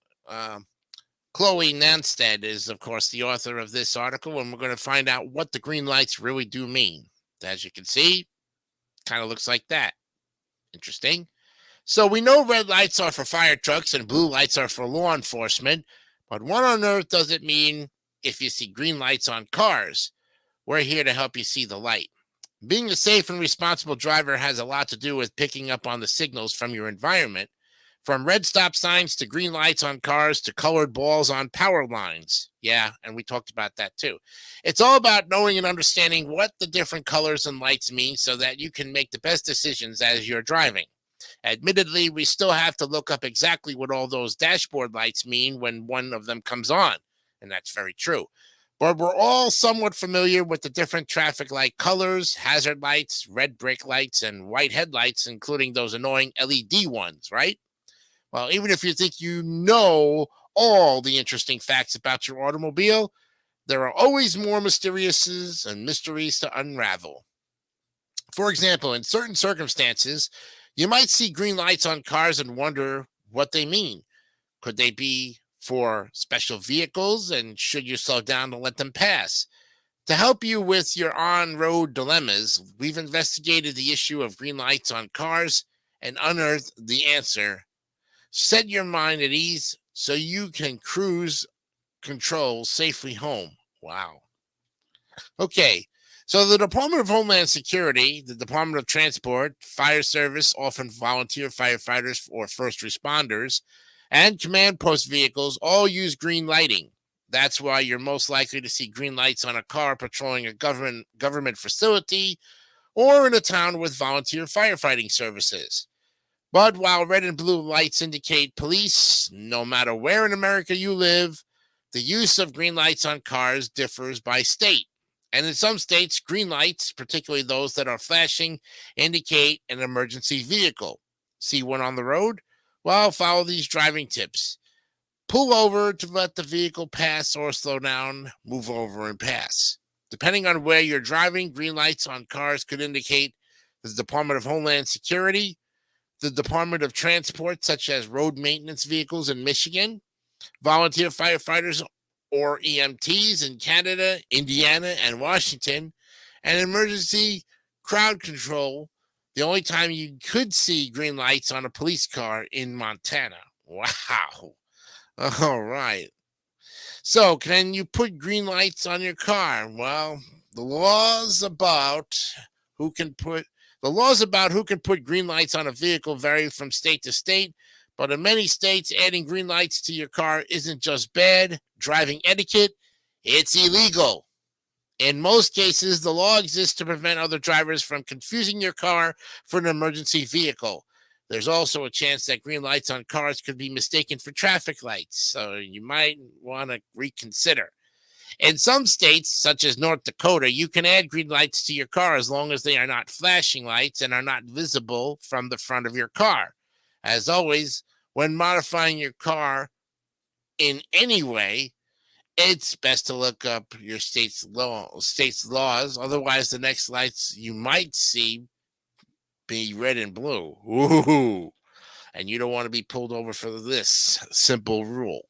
Chloe Nanstead is, of course, the author of this article, and we're going to find out what the green lights really do mean. As you can see, kind of looks like that. Interesting. So we know red lights are for fire trucks and blue lights are for law enforcement, but what on earth does it mean if you see green lights on cars? We're here to help you see the light. Being a safe and responsible driver has a lot to do with picking up on the signals from your environment, from red stop signs to green lights on cars to colored balls on power lines. Yeah, and we talked about that too. It's all about knowing and understanding what the different colors and lights mean so that you can make the best decisions as you're driving. Admittedly, we still have to look up exactly what all those dashboard lights mean when one of them comes on, and that's very true. But we're all somewhat familiar with the different traffic light colors, hazard lights, red brake lights, and white headlights, including those annoying LED ones, right? Well, even if you think you know all the interesting facts about your automobile, there are always more mysteries and mysteries to unravel. For example, in certain circumstances, you might see green lights on cars and wonder what they mean. Could they be for special vehicles, and should you slow down to let them pass? To help you with your on-road dilemmas, we've investigated the issue of green lights on cars and unearthed the answer. Set your mind at ease so you can cruise control safely home. Wow. Okay, so the Department of Homeland Security, the Department of Transport, Fire Service, often volunteer firefighters or first responders, and command post vehicles all use green lighting. That's why you're most likely to see green lights on a car patrolling a government facility or in a town with volunteer firefighting services. But while red and blue lights indicate police, no matter where in America you live, the use of green lights on cars differs by state. And in some states, green lights, particularly those that are flashing, indicate an emergency vehicle. See one on the road? Well, follow these driving tips. Pull over to let the vehicle pass or slow down, move over and pass. Depending on where you're driving, green lights on cars could indicate the Department of Homeland Security, the Department of Transport, such as road maintenance vehicles in Michigan, volunteer firefighters or EMTs in Canada, Indiana, and Washington, and emergency crowd control the only time you could see green lights on a police car in Montana. Wow. All right. So, can you put green lights on your car? Well, the laws about who can put green lights on a vehicle vary from state to state, but in many states, adding green lights to your car isn't just bad driving etiquette, it's illegal. In most cases, the law exists to prevent other drivers from confusing your car for an emergency vehicle. There's also a chance that green lights on cars could be mistaken for traffic lights, so you might want to reconsider. In some states, such as North Dakota, you can add green lights to your car as long as they are not flashing lights and are not visible from the front of your car. As always, when modifying your car in any way, it's best to look up your state's laws. Otherwise, the next lights you might see be red and blue. Ooh. And you don't want to be pulled over for this simple rule.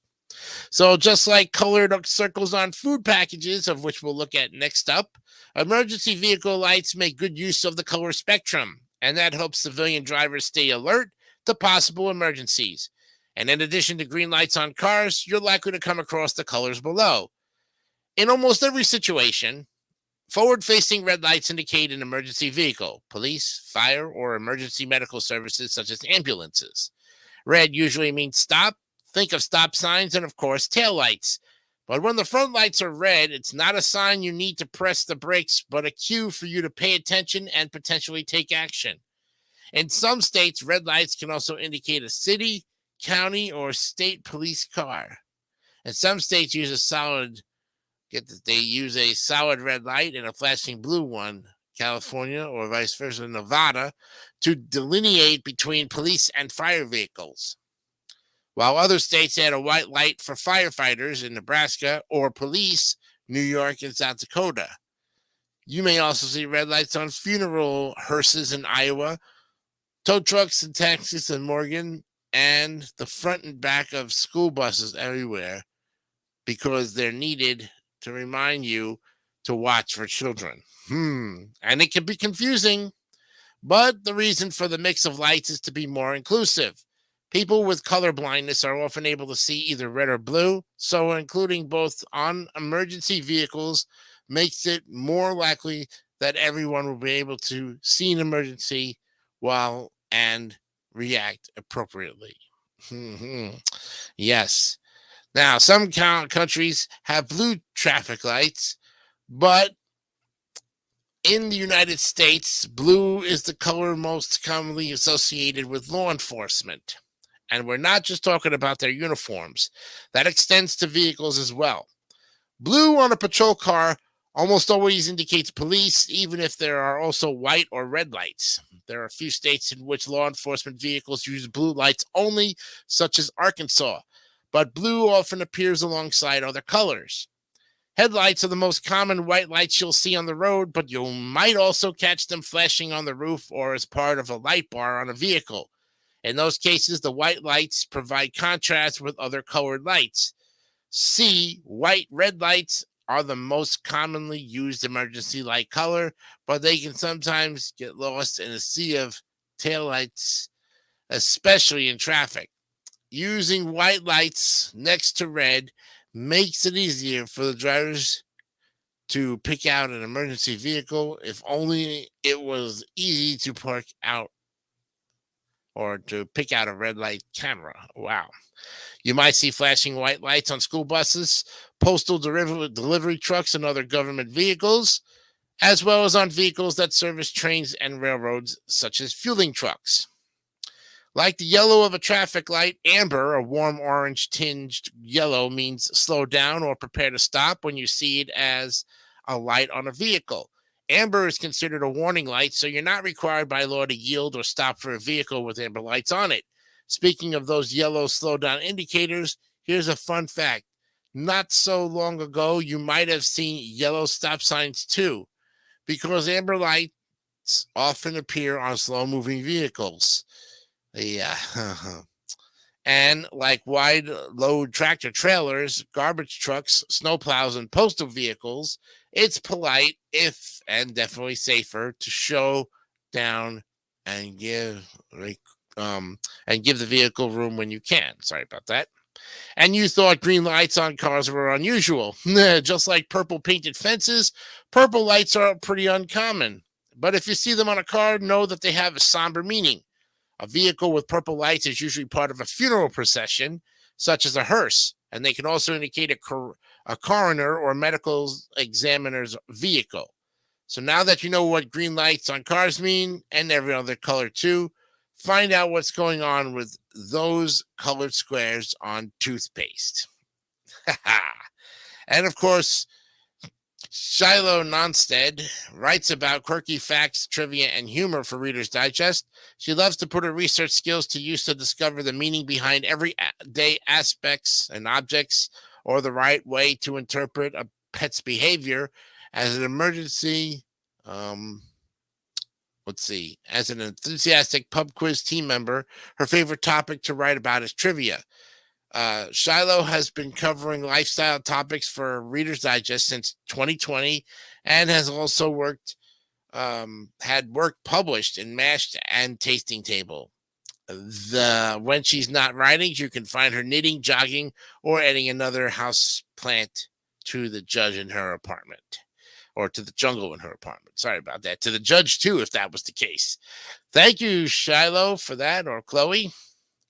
So just like colored circles on food packages, of which we'll look at next up, emergency vehicle lights make good use of the color spectrum, and that helps civilian drivers stay alert to possible emergencies. And in addition to green lights on cars, you're likely to come across the colors below. In almost every situation, forward-facing red lights indicate an emergency vehicle, police, fire, or emergency medical services such as ambulances. Red usually means stop. Think of stop signs and, of course, tail lights. But when the front lights are red, it's not a sign you need to press the brakes, but a cue for you to pay attention and potentially take action. In some states, red lights can also indicate a city, county, or state police car. And some states use a solid red light and a flashing blue one, California or vice versa, Nevada, to delineate between police and fire vehicles. While other states add a white light for firefighters in Nebraska or police, New York and South Dakota. You may also see red lights on funeral hearses in Iowa, tow trucks in Texas and Oregon, and the front and back of school buses everywhere because they're needed to remind you to watch for children. And it can be confusing, but the reason for the mix of lights is to be more inclusive. People with color blindness are often able to see either red or blue, so including both on emergency vehicles makes it more likely that everyone will be able to see an emergency and react appropriately. Yes. Now, some countries have blue traffic lights, but in the United States, blue is the color most commonly associated with law enforcement. And we're not just talking about their uniforms. That extends to vehicles as well. Blue on a patrol car almost always indicates police, even if there are also white or red lights. There are a few states in which law enforcement vehicles use blue lights only, such as Arkansas, but blue often appears alongside other colors. Headlights are the most common white lights you'll see on the road, but you might also catch them flashing on the roof or as part of a light bar on a vehicle. In those cases, the white lights provide contrast with other colored lights. Red lights are the most commonly used emergency light color, but they can sometimes get lost in a sea of taillights, especially in traffic. Using white lights next to red makes it easier for the drivers to pick out an emergency vehicle. If only it was easy to park out or to pick out a red light camera. Wow. You might see flashing white lights on school buses, postal delivery trucks, and other government vehicles, as well as on vehicles that service trains and railroads, such as fueling trucks. Like the yellow of a traffic light, amber, a warm orange tinged yellow, means slow down or prepare to stop when you see it as a light on a vehicle. Amber is considered a warning light, so you're not required by law to yield or stop for a vehicle with amber lights on it. Speaking of those yellow slow down indicators, here's a fun fact. Not so long ago, you might have seen yellow stop signs too, because amber lights often appear on slow-moving vehicles. Yeah. And like wide load tractor trailers, garbage trucks, snowplows, and postal vehicles, it's polite and definitely safer to show down and give the vehicle room when you can. Sorry about that. And you thought green lights on cars were unusual. Just like purple painted fences, purple lights are pretty uncommon. But if you see them on a car, know that they have a somber meaning. A vehicle with purple lights is usually part of a funeral procession, such as a hearse, and they can also indicate a coroner or medical examiner's vehicle. So now that you know what green lights on cars mean, and every other color too, find out what's going on with those colored squares on toothpaste. And of course, Shiloh Nonstead writes about quirky facts, trivia, and humor for Reader's Digest. She loves to put her research skills to use to discover the meaning behind everyday aspects and objects, or the right way to interpret a pet's behavior. As an emergency, as an enthusiastic pub quiz team member, her favorite topic to write about is trivia. Shiloh has been covering lifestyle topics for Reader's Digest since 2020 and has also had work published in Mashed and Tasting Table. When she's not writing, you can find her knitting, jogging, or adding another house plant to the judge in her apartment. Or to the jungle in her apartment. Sorry about that. To the judge, too, if that was the case. Thank you, Shiloh, for that, or Chloe,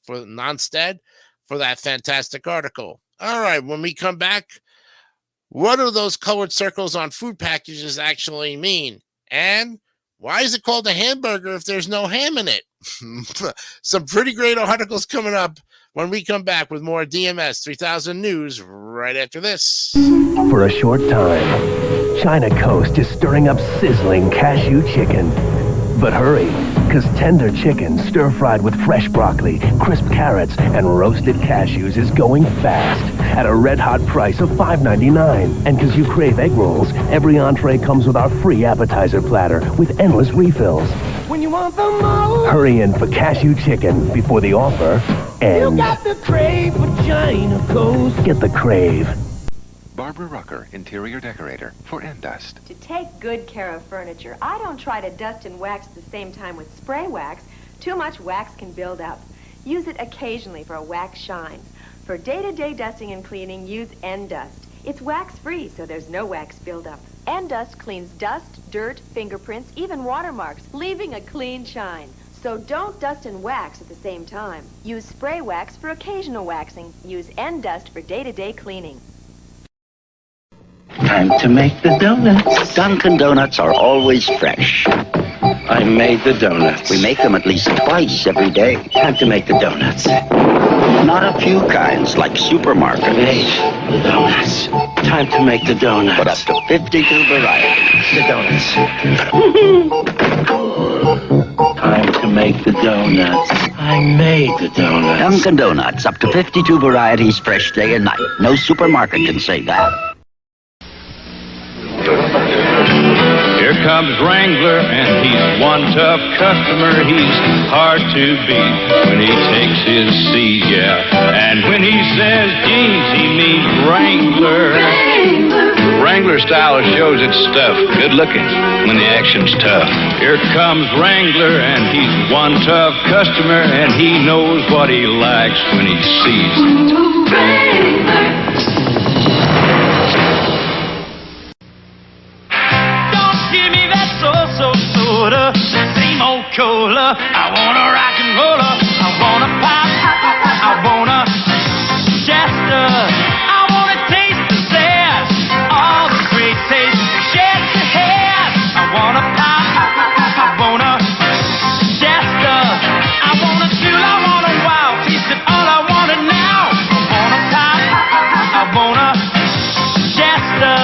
for Nonstead, for that fantastic article. All right, when we come back, what do those colored circles on food packages actually mean? And why is it called a hamburger if there's no ham in it? Some pretty great articles coming up when we come back with more DMS 3000 News right after this. For a short time, China Coast is stirring up sizzling cashew chicken. But hurry, because tender chicken stir-fried with fresh broccoli, crisp carrots, and roasted cashews is going fast at a red-hot price of $5.99. And because you crave egg rolls, every entree comes with our free appetizer platter with endless refills. When you want the most, hurry in for cashew chicken before the offer ends. You got the crave for China Coast. Get the crave. Barbara Rucker, interior decorator for Endust. To take good care of furniture, I don't try to dust and wax at the same time with spray wax. Too much wax can build up. Use it occasionally for a wax shine. For day-to-day dusting and cleaning, use Endust. It's wax-free, so there's no wax buildup. Endust cleans dust, dirt, fingerprints, even watermarks, leaving a clean shine. So don't dust and wax at the same time. Use spray wax for occasional waxing. Use Endust for day-to-day cleaning. Time to make the donuts. Dunkin' Donuts are always fresh. I made the donuts. We make them at least twice every day. Time to make the donuts. Not a few kinds, like supermarket. Made the donuts. Time to make the donuts. But up to 52 varieties. The donuts. Time to make the donuts. I made the donuts. Dunkin' Donuts, up to 52 varieties, fresh day and night. No supermarket can say that. Here comes Wrangler, and he's one tough customer. He's hard to beat when he takes his seat, yeah. And when he says jeans, he means Wrangler. Wrangler style shows its stuff. Good looking when the action's tough. Here comes Wrangler, and he's one tough customer, and he knows what he likes when he sees it. Soda, same old cola. I want a rock and roller. I want a pop. I want a Shasta. I want to taste the zest. All the great taste Shasta has. I want a pop. I want a Shasta. I want a chill. I want a wild. Taste it all. I want it now. I want a pop. I want a Shasta.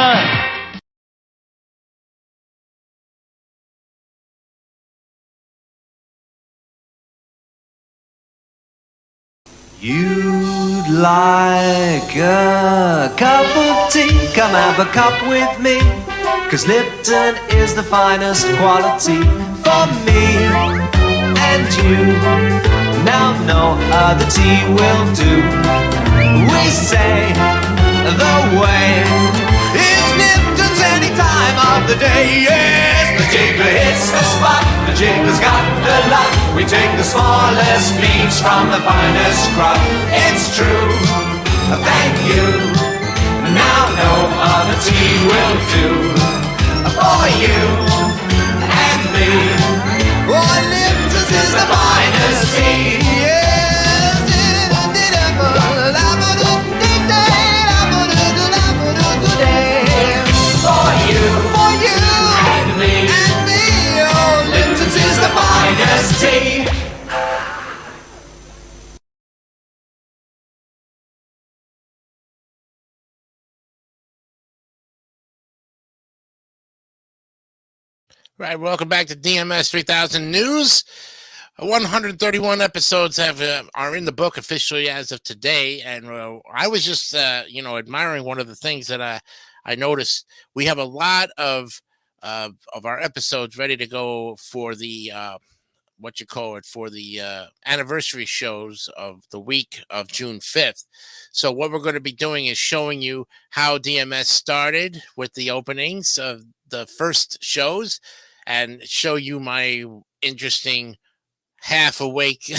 You'd like a cup of tea? Come have a cup with me, 'cause Lipton is the finest quality for me and you. Now no other tea will do. We say the way is Lipton's any time of the day. Yes, the tea hits the spot. jingle's got the luck. We take the smallest beans from the finest crop. It's true, thank you. Now no other tea will do for you and me. Oh, Lipton's is the finest tea. Tea. Right, welcome back to DMS 3000 News. 131 episodes are in the book officially as of today, and I was just admiring one of the things that I noticed. We have a lot of our episodes ready to go for the for the anniversary shows of the week of June 5th. So what we're going to be doing is showing you how DMS started with the openings of the first shows and show you my interesting half awake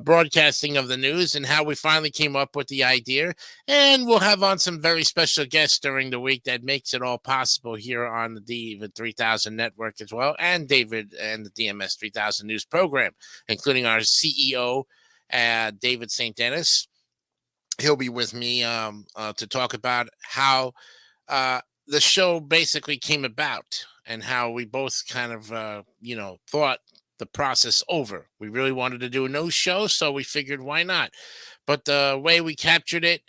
broadcasting of the news and how we finally came up with the idea. And we'll have on some very special guests during the week that makes it all possible here on the David 3000 network as well, and David and the DMS 3000 news program, including our CEO, David St. Dennis. He'll be with me to talk about how the show basically came about and how we both kind of, thought the process over. We really wanted to do a no show, so we figured why not? But the way we captured it,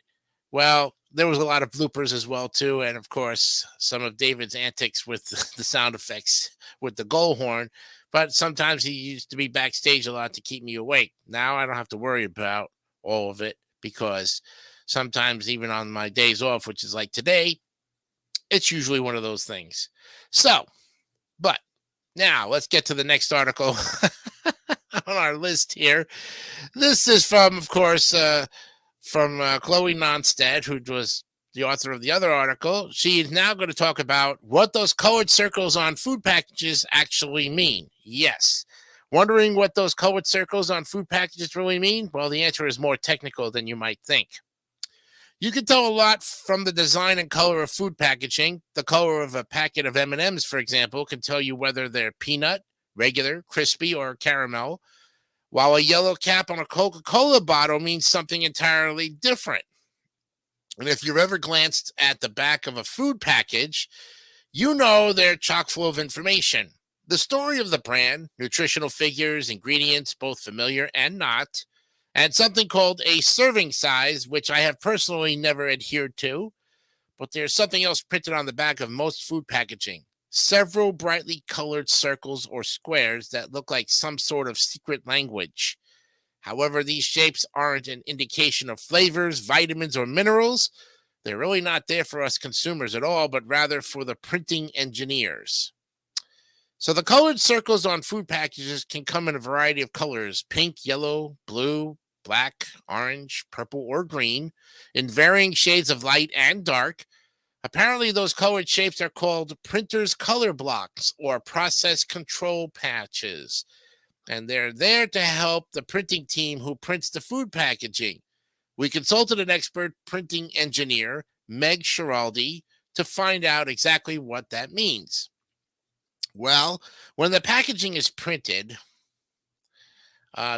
well, there was a lot of bloopers as well too, and of course some of David's antics with the sound effects with the goal horn. But sometimes he used to be backstage a lot to keep me awake. Now I don't have to worry about all of it, because sometimes even on my days off, which is like today, it's usually one of those things. So, but now let's get to the next article on our list here. This is from, of course, Chloe Nonstead, who was the author of the other article. She is now going to talk about what those colored circles on food packages actually mean. Yes. Wondering what those colored circles on food packages really mean? Well, the answer is more technical than you might think. You can tell a lot from the design and color of food packaging. The color of a packet of M&Ms, for example, can tell you whether they're peanut, regular, crispy, or caramel, while a yellow cap on a Coca-Cola bottle means something entirely different. And if you've ever glanced at the back of a food package, you know they're chock full of information. The story of the brand, nutritional figures, ingredients, both familiar and not, and something called a serving size, which I have personally never adhered to. But there's something else printed on the back of most food packaging. Several brightly colored circles or squares that look like some sort of secret language. However, these shapes aren't an indication of flavors, vitamins, or minerals. They're really not there for us consumers at all, but rather for the printing engineers. So the colored circles on food packages can come in a variety of colors: pink, yellow, blue, black, orange, purple, or green, in varying shades of light and dark. Apparently, those colored shapes are called printer's color blocks or process control patches, and they're there to help the printing team who prints the food packaging. We consulted an expert printing engineer, Meg Schiraldi, to find out exactly what that means. Well, when the packaging is printed,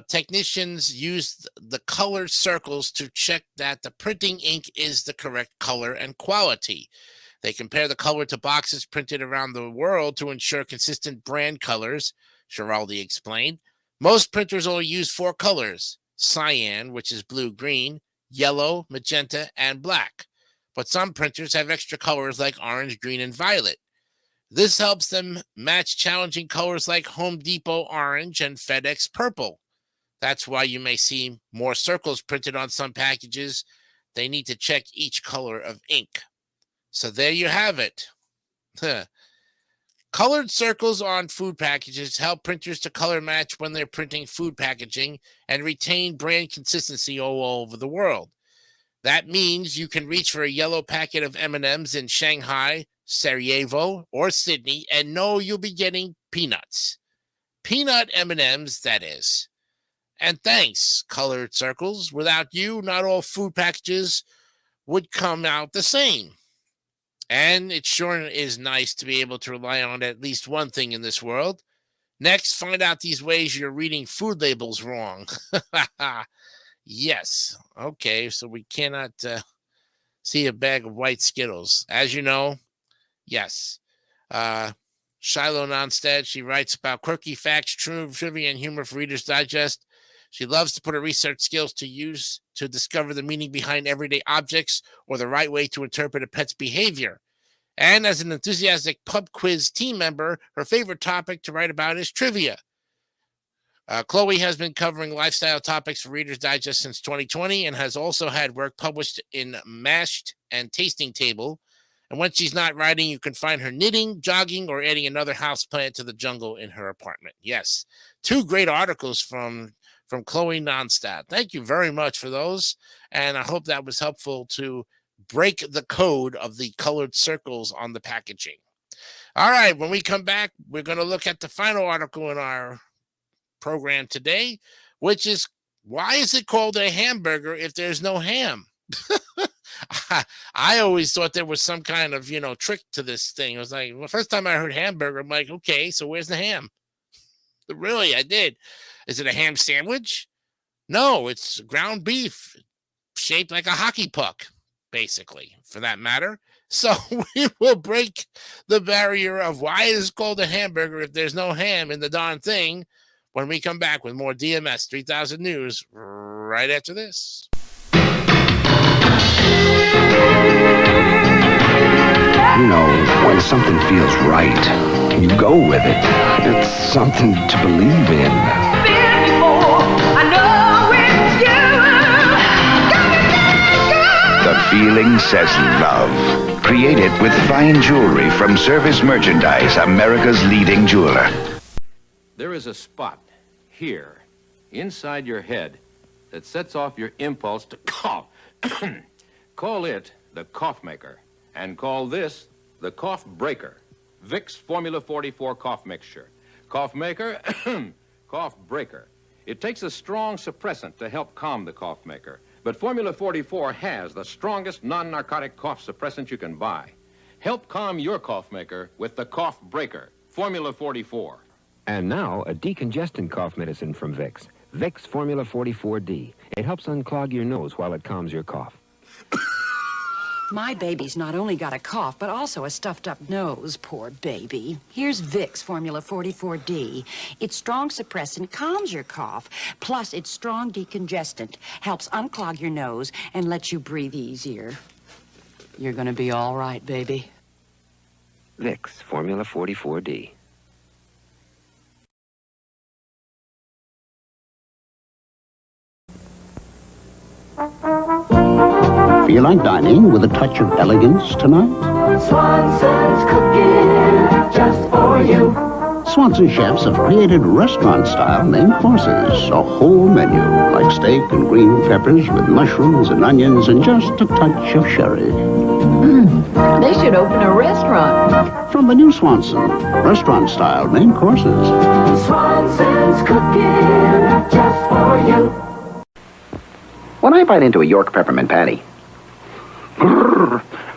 technicians use the colored circles to check that the printing ink is the correct color and quality. They compare the color to boxes printed around the world to ensure consistent brand colors, Schiraldi explained. Most printers only use 4 colors: cyan, which is blue-green, yellow, magenta, and black. But some printers have extra colors like orange, green, and violet. This helps them match challenging colors like Home Depot orange and FedEx purple. That's why you may see more circles printed on some packages. They need to check each color of ink. So there you have it. Colored circles on food packages help printers to color match when they're printing food packaging and retain brand consistency all over the world. That means you can reach for a yellow packet of M&Ms in Shanghai, Sarajevo, or Sydney, and know you'll be getting peanuts. Peanut M&Ms, that is. And thanks, Colored Circles. Without you, not all food packages would come out the same. And it sure is nice to be able to rely on at least one thing in this world. Next, find out these ways you're reading food labels wrong. Yes. Okay, so we cannot see a bag of white Skittles. As you know, yes. Shiloh Nonstead, she writes about quirky facts, trivia, and humor for Reader's Digest. She loves to put her research skills to use to discover the meaning behind everyday objects or the right way to interpret a pet's behavior. And as an enthusiastic pub quiz team member, her favorite topic to write about is trivia. Chloe has been covering lifestyle topics for Reader's Digest since 2020 and has also had work published in Mashed and Tasting Table. And when she's not writing, you can find her knitting, jogging, or adding another houseplant to the jungle in her apartment. Yes, 2 great articles from Chloe Nonstad. Thank you very much for those. And I hope that was helpful to break the code of the colored circles on the packaging. All right, when we come back, we're going to look at the final article in our program today, which is, why is it called a hamburger if there's no ham? I always thought there was some kind of, trick to this thing. It was like, well, first time I heard hamburger, I'm like, okay, so where's the ham? Really, I did. Is it a ham sandwich? No, it's ground beef shaped like a hockey puck, basically, for that matter. So we will break the barrier of why it is called a hamburger if there's no ham in the darn thing when we come back with more DMS 3000 News right after this. When something feels right, you go with it. It's something to believe in. The feeling says love. Created with fine jewelry from Service Merchandise, America's leading jeweler. There is a spot here, inside your head, that sets off your impulse to cough. Call it the cough maker, and call this the cough breaker. Vicks Formula 44 cough mixture. Cough maker, cough breaker. It takes a strong suppressant to help calm the cough maker. But Formula 44 has the strongest non-narcotic cough suppressant you can buy. Help calm your cough maker with the cough breaker, Formula 44. And now, a decongestant cough medicine from Vicks. Vicks Formula 44D. It helps unclog your nose while it calms your cough. My baby's not only got a cough, but also a stuffed-up nose, poor baby. Here's Vicks Formula 44D. Its strong suppressant calms your cough, plus its strong decongestant helps unclog your nose and lets you breathe easier. You're gonna be all right, baby. Vicks Formula 44D. Feel like dining with a touch of elegance tonight? Swanson's cooking just for you. Swanson chefs have created restaurant-style main courses, a whole menu, like steak and green peppers with mushrooms and onions and just a touch of sherry. They should open a restaurant. From the new Swanson, restaurant-style main courses. Swanson's cooking just for you. When I bite into a York peppermint patty,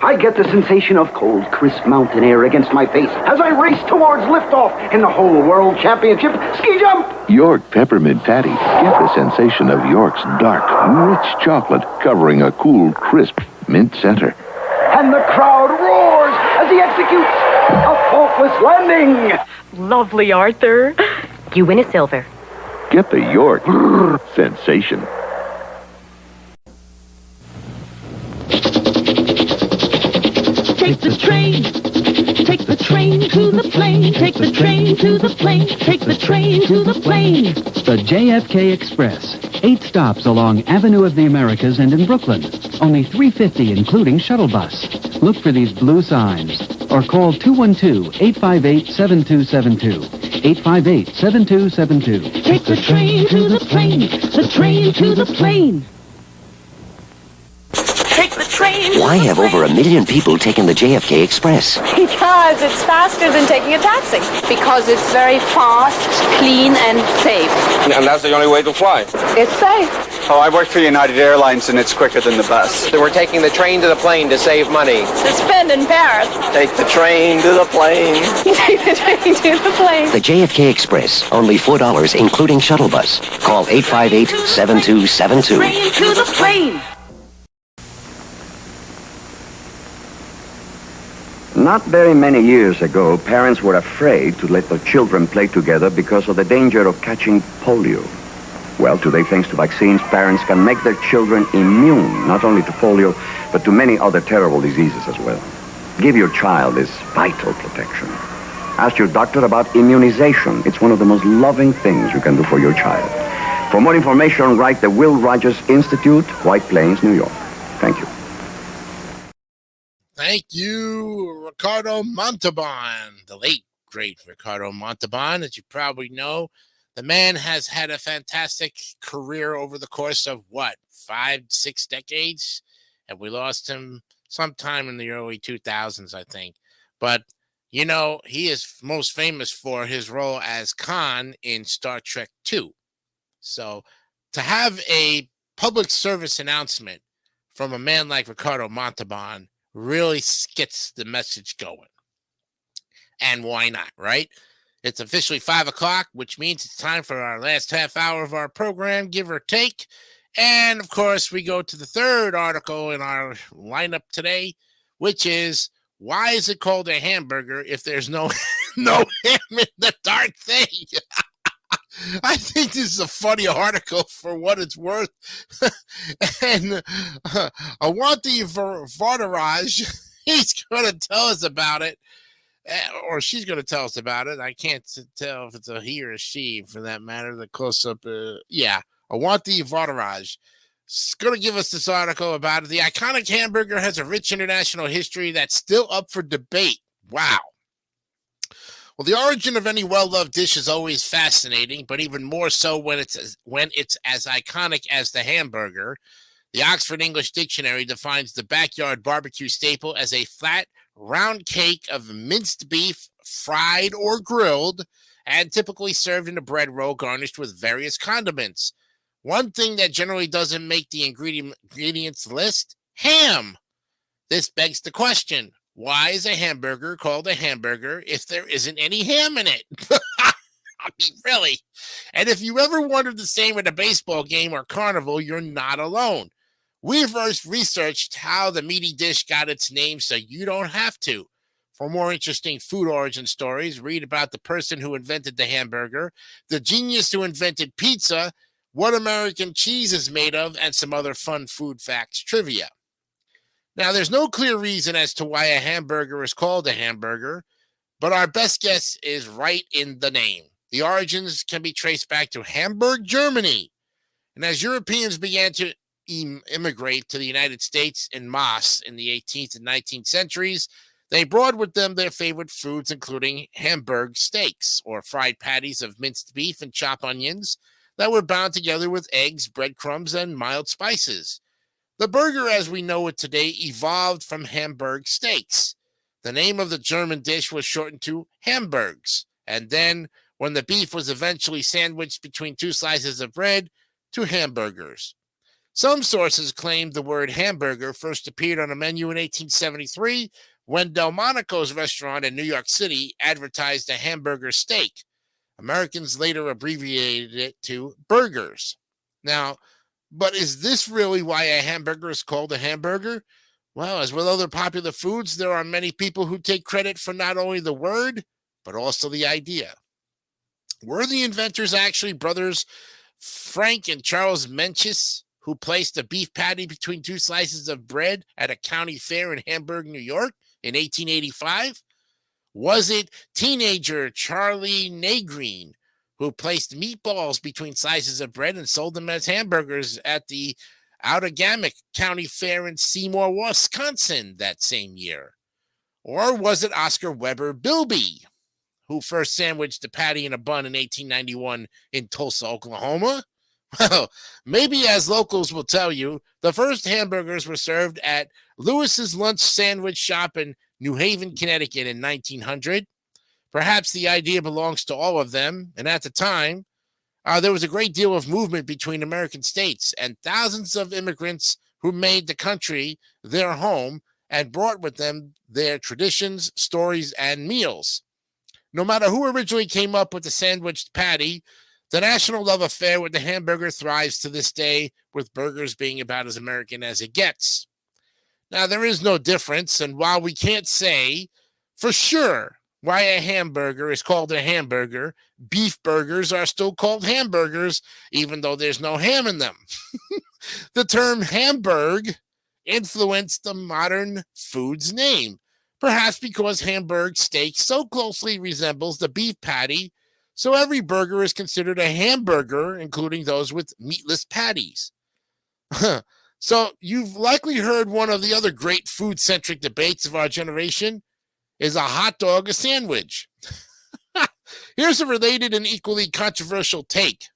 I get the sensation of cold, crisp mountain air against my face as I race towards liftoff in the whole world championship ski jump. York Peppermint Patty. Get the sensation of York's dark, rich chocolate covering a cool, crisp mint center. And the crowd roars as he executes a faultless landing. Lovely, Arthur. You win a silver. Get the York sensation. Take the train. Take the train to the plane. Take the train to the plane. Take the train to the plane. The JFK Express. 8 stops along Avenue of the Americas and in Brooklyn. Only $3.50 including shuttle bus. Look for these blue signs. Or call 212-858-7272. 858-7272. Take the train to the plane. The train to the plane. Take the train. Why have over 1 million people taken the JFK Express? Because it's faster than taking a taxi. Because it's very fast, clean, and safe. And that's the only way to fly. It's safe. Oh, I work for United Airlines, and it's quicker than the bus. So we're taking the train to the plane to save money. To spend in Paris. Take the train to the plane. Take the train to the plane. The JFK Express, only $4, including shuttle bus. Call 858-7272. Train to the plane. Not very many years ago, parents were afraid to let their children play together because of the danger of catching polio. Well, today, thanks to vaccines, parents can make their children immune, not only to polio, but to many other terrible diseases as well. Give your child this vital protection. Ask your doctor about immunization. It's one of the most loving things you can do for your child. For more information, write the Will Rogers Institute, White Plains, New York. Thank you. Thank you, Ricardo Montalban, the late, great Ricardo Montalban. As you probably know, the man has had a fantastic career over the course of, 5-6 decades? And we lost him sometime in the early 2000s, I think. But, he is most famous for his role as Khan in Star Trek II. So to have a public service announcement from a man like Ricardo Montalban really gets the message going. And why not, right? It's officially 5 o'clock, which means it's time for our last half hour of our program, give or take. And, of course, we go to the third article in our lineup today, which is, why is it called a hamburger if there's no ham in the darn thing? I think this is a funny article for what it's worth. And Awanti Vardaraj, he's going to tell us about it. Or she's going to tell us about it. I can't tell if it's a he or a she, for that matter. The close-up, Awanti Vardaraj is going to give us this article about it. The iconic hamburger has a rich international history that's still up for debate. Wow. Well, the origin of any well-loved dish is always fascinating, but even more so when it's as iconic as the hamburger. The Oxford English Dictionary defines the backyard barbecue staple as a flat, round cake of minced beef, fried or grilled, and typically served in a bread roll garnished with various condiments. One thing that generally doesn't make the ingredients list, ham. This begs the question, why is a hamburger called a hamburger if there isn't any ham in it? I mean, really? And if you ever wondered the same at a baseball game or carnival, you're not alone. We've researched how the meaty dish got its name so you don't have to. For more interesting food origin stories, read about the person who invented the hamburger, the genius who invented pizza, what American cheese is made of, and some other fun food facts trivia. Now, there's no clear reason as to why a hamburger is called a hamburger, but our best guess is right in the name. The origins can be traced back to Hamburg, Germany. And as Europeans began to immigrate to the United States en masse in the 18th and 19th centuries, they brought with them their favorite foods, including Hamburg steaks, or fried patties of minced beef and chopped onions that were bound together with eggs, breadcrumbs, and mild spices. The burger as we know it today evolved from Hamburg steaks. The name of the German dish was shortened to Hamburgs, and then, when the beef was eventually sandwiched between two slices of bread, to hamburgers. Some sources claim the word hamburger first appeared on a menu in 1873 when Delmonico's restaurant in New York City advertised a hamburger steak. Americans later abbreviated it to burgers. Now, but is this really why a hamburger is called a hamburger? Well, as with other popular foods, there are many people who take credit for not only the word, but also the idea. Were the inventors actually brothers Frank and Charles Mencius, who placed a beef patty between two slices of bread at a county fair in Hamburg, New York in 1885? Was it teenager Charlie Nagreen, who placed meatballs between slices of bread and sold them as hamburgers at the Outagamie County Fair in Seymour, Wisconsin that same year? Or was it Oscar Weber Bilby, who first sandwiched the patty in a bun in 1891 in Tulsa, Oklahoma? Well, maybe as locals will tell you, the first hamburgers were served at Lewis's Lunch Sandwich Shop in New Haven, Connecticut in 1900. Perhaps the idea belongs to all of them, and at the time, there was a great deal of movement between American states, and thousands of immigrants who made the country their home and brought with them their traditions, stories, and meals. No matter who originally came up with the sandwiched patty, the national love affair with the hamburger thrives to this day, with burgers being about as American as it gets. Now, there is no difference, and while we can't say for sure why a hamburger is called a hamburger, beef burgers are still called hamburgers, even though there's no ham in them. The term Hamburg influenced the modern food's name, perhaps because Hamburg steak so closely resembles the beef patty, so every burger is considered a hamburger, including those with meatless patties. So you've likely heard one of the other great food-centric debates of our generation. Is a hot dog a sandwich? Here's a related and equally controversial take.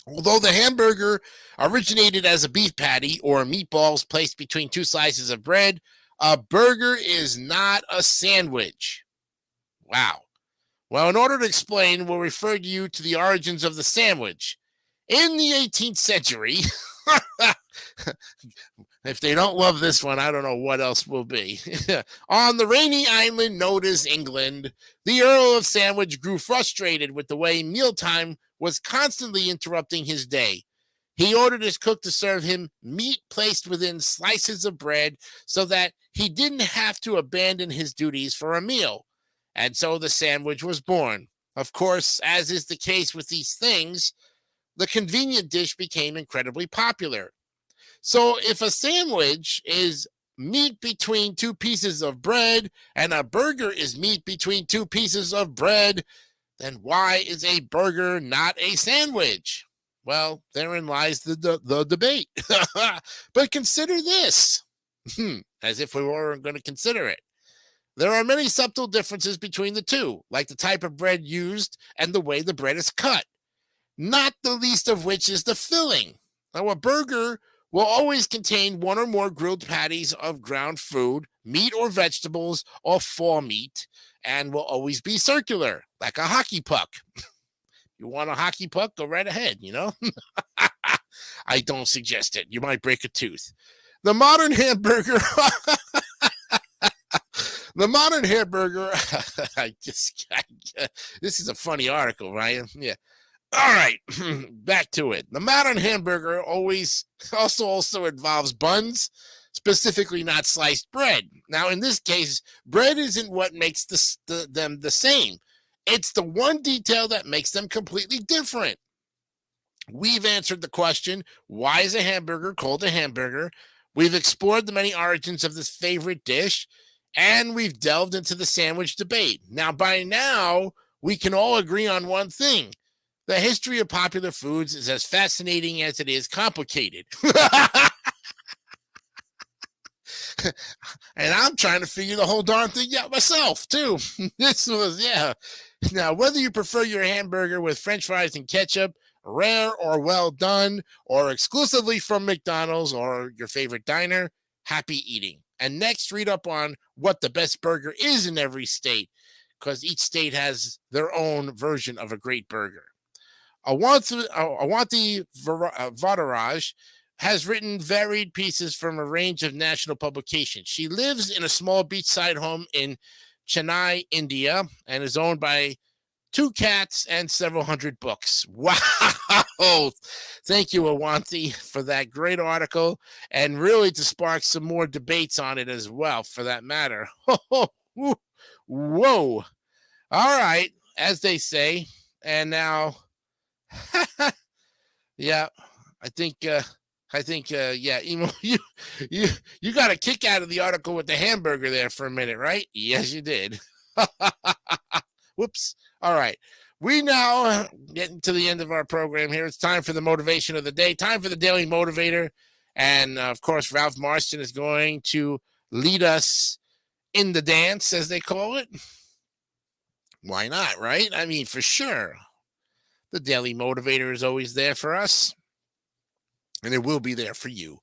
Although the hamburger originated as a beef patty or meatballs placed between two slices of bread, a burger is not a sandwich. Wow. Well, in order to explain, we'll refer you to the origins of the sandwich. In the 18th century, if they don't love this one, I don't know what else will be. On the rainy island known as England, the Earl of Sandwich grew frustrated with the way mealtime was constantly interrupting his day. He ordered his cook to serve him meat placed within slices of bread so that he didn't have to abandon his duties for a meal. And so the sandwich was born. Of course, as is the case with these things, the convenient dish became incredibly popular. So if a sandwich is meat between two pieces of bread and a burger is meat between two pieces of bread, then why is a burger not a sandwich? Well, therein lies the debate. But consider this, as if we weren't going to consider it. There are many subtle differences between the two, like the type of bread used and the way the bread is cut, not the least of which is the filling. Now, a burger will always contain one or more grilled patties of ground food, meat or vegetables, or fore meat, and will always be circular, like a hockey puck. You want a hockey puck? Go right ahead, I don't suggest it. You might break a tooth. The modern hamburger... The modern hamburger, this is a funny article, Ryan. Yeah. All right, back to it. The modern hamburger also involves buns, specifically not sliced bread. Now, in this case, bread isn't what makes them the same. It's the one detail that makes them completely different. We've answered the question, why is a hamburger called a hamburger? We've explored the many origins of this favorite dish, and we've delved into the sandwich debate. Now, by now, we can all agree on one thing. The history of popular foods is as fascinating as it is complicated. And I'm trying to figure the whole darn thing out myself, too. Now, whether you prefer your hamburger with French fries and ketchup, rare or well done, or exclusively from McDonald's or your favorite diner, happy eating. And next, read up on what the best burger is in every state, because each state has their own version of a great burger. Awanti Vadaraj has written varied pieces from a range of national publications. She lives in a small beachside home in Chennai, India, and is owned by 2 cats and several hundred books. Wow. Thank you, Awanti, for that great article, and really to spark some more debates on it as well, for that matter. Whoa. All right, as they say. And now, yeah, I think, Emo, you got a kick out of the article with the hamburger there for a minute, right? Yes, you did. Whoops. All right. We now getting to the end of our program here. It's time for the motivation of the day, time for the Daily Motivator. And, of course, Ralph Marston is going to lead us in the dance, as they call it. Why not, right? I mean, for sure. The Daily Motivator is always there for us, and it will be there for you.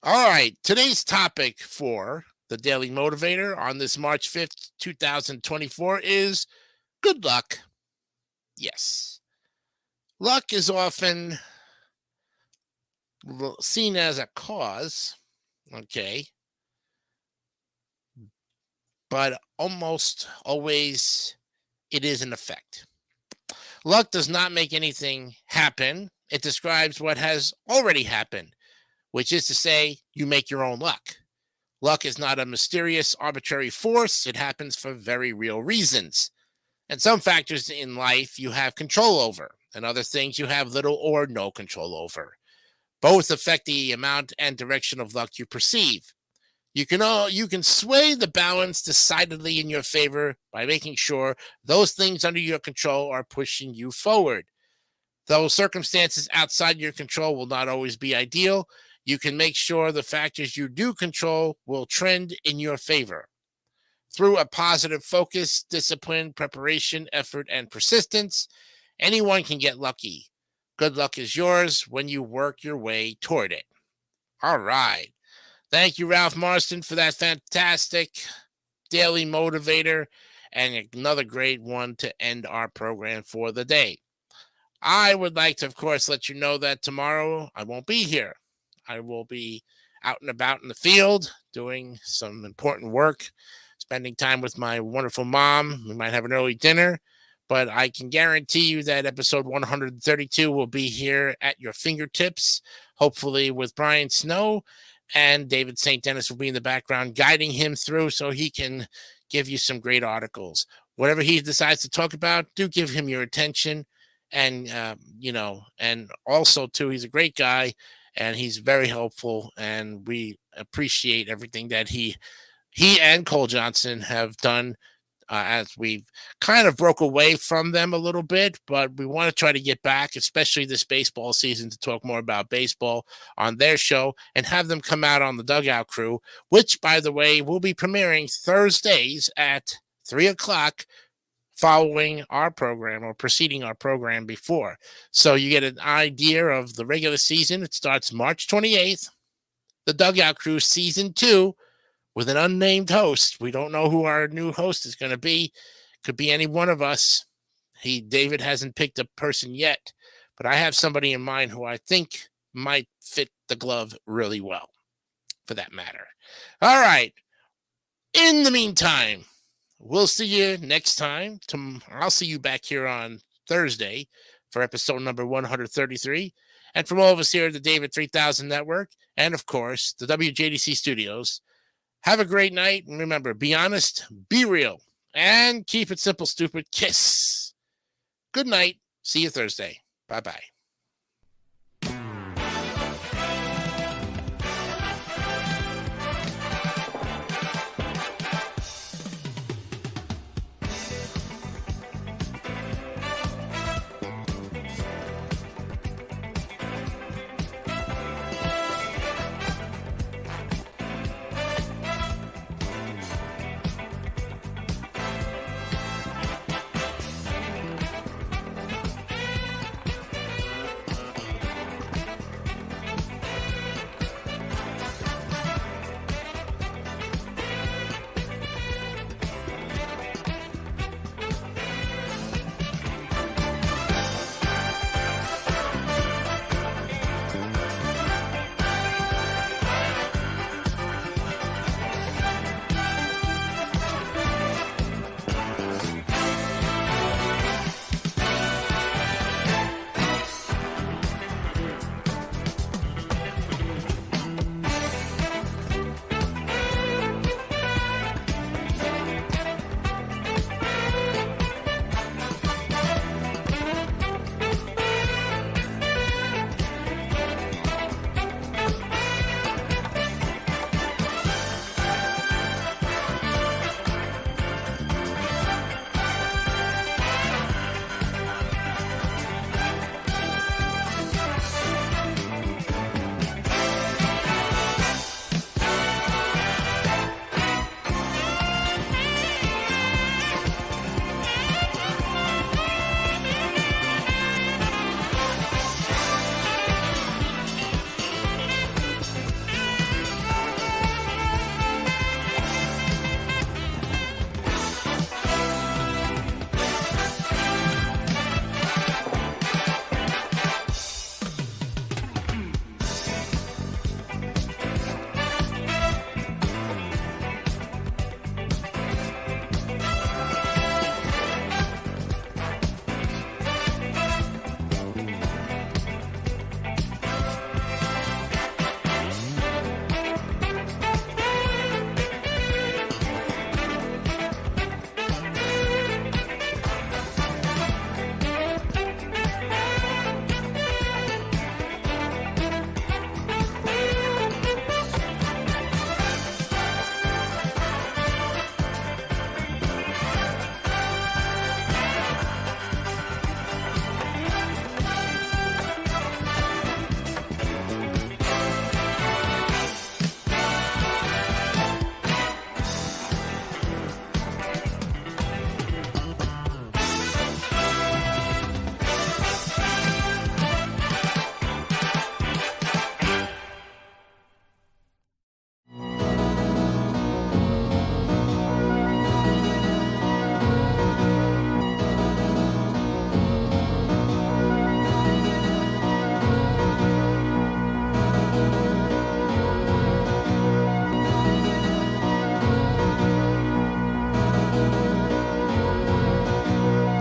All right, today's topic for the Daily Motivator on this March 5th, 2024 is good luck. Yes. Luck is often seen as a cause, okay, but almost always it is an effect. Luck does not make anything happen. It describes what has already happened, which is to say, you make your own luck. Luck is not a mysterious, arbitrary force. It happens for very real reasons. And some factors in life you have control over, and other things you have little or no control over. Both affect the amount and direction of luck you perceive. You can sway the balance decidedly in your favor by making sure those things under your control are pushing you forward. Though circumstances outside your control will not always be ideal, you can make sure the factors you do control will trend in your favor. Through a positive focus, discipline, preparation, effort, and persistence, anyone can get lucky. Good luck is yours when you work your way toward it. All right. Thank you, Ralph Marston, for that fantastic Daily Motivator and another great one to end our program for the day. I would like to, of course, let you know that tomorrow I won't be here. I will be out and about in the field doing some important work, spending time with my wonderful mom. We might have an early dinner, but I can guarantee you that episode 132 will be here at your fingertips, hopefully with Brian Snow, and David St. Dennis will be in the background guiding him through so he can give you some great articles. Whatever he decides to talk about, do give him your attention. And, and also, too, he's a great guy, and he's very helpful, and we appreciate everything that he and Cole Johnson have done as we've kind of broke away from them a little bit, but we want to try to get back, especially this baseball season, to talk more about baseball on their show and have them come out on the Dugout Crew, which, by the way, will be premiering Thursdays at 3 o'clock following our program or preceding our program before. So you get an idea of the regular season. It starts March 28th. The Dugout Crew Season 2 with an unnamed host. We don't know who our new host is going to be. Could be any one of us. David hasn't picked a person yet, but I have somebody in mind who I think might fit the glove really well, for that matter. All right. In the meantime, we'll see you next time. I'll see you back here on Thursday for episode number 133. And from all of us here at the David 3000 Network, and of course, the WJDC Studios, have a great night. And remember, be honest, be real, and keep it simple, stupid. Kiss. Good night. See you Thursday. Bye-bye.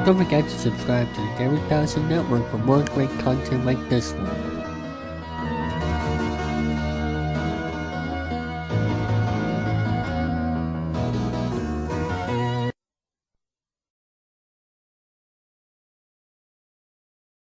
Don't forget to subscribe to the Gary Dawson Network for more great content like this one.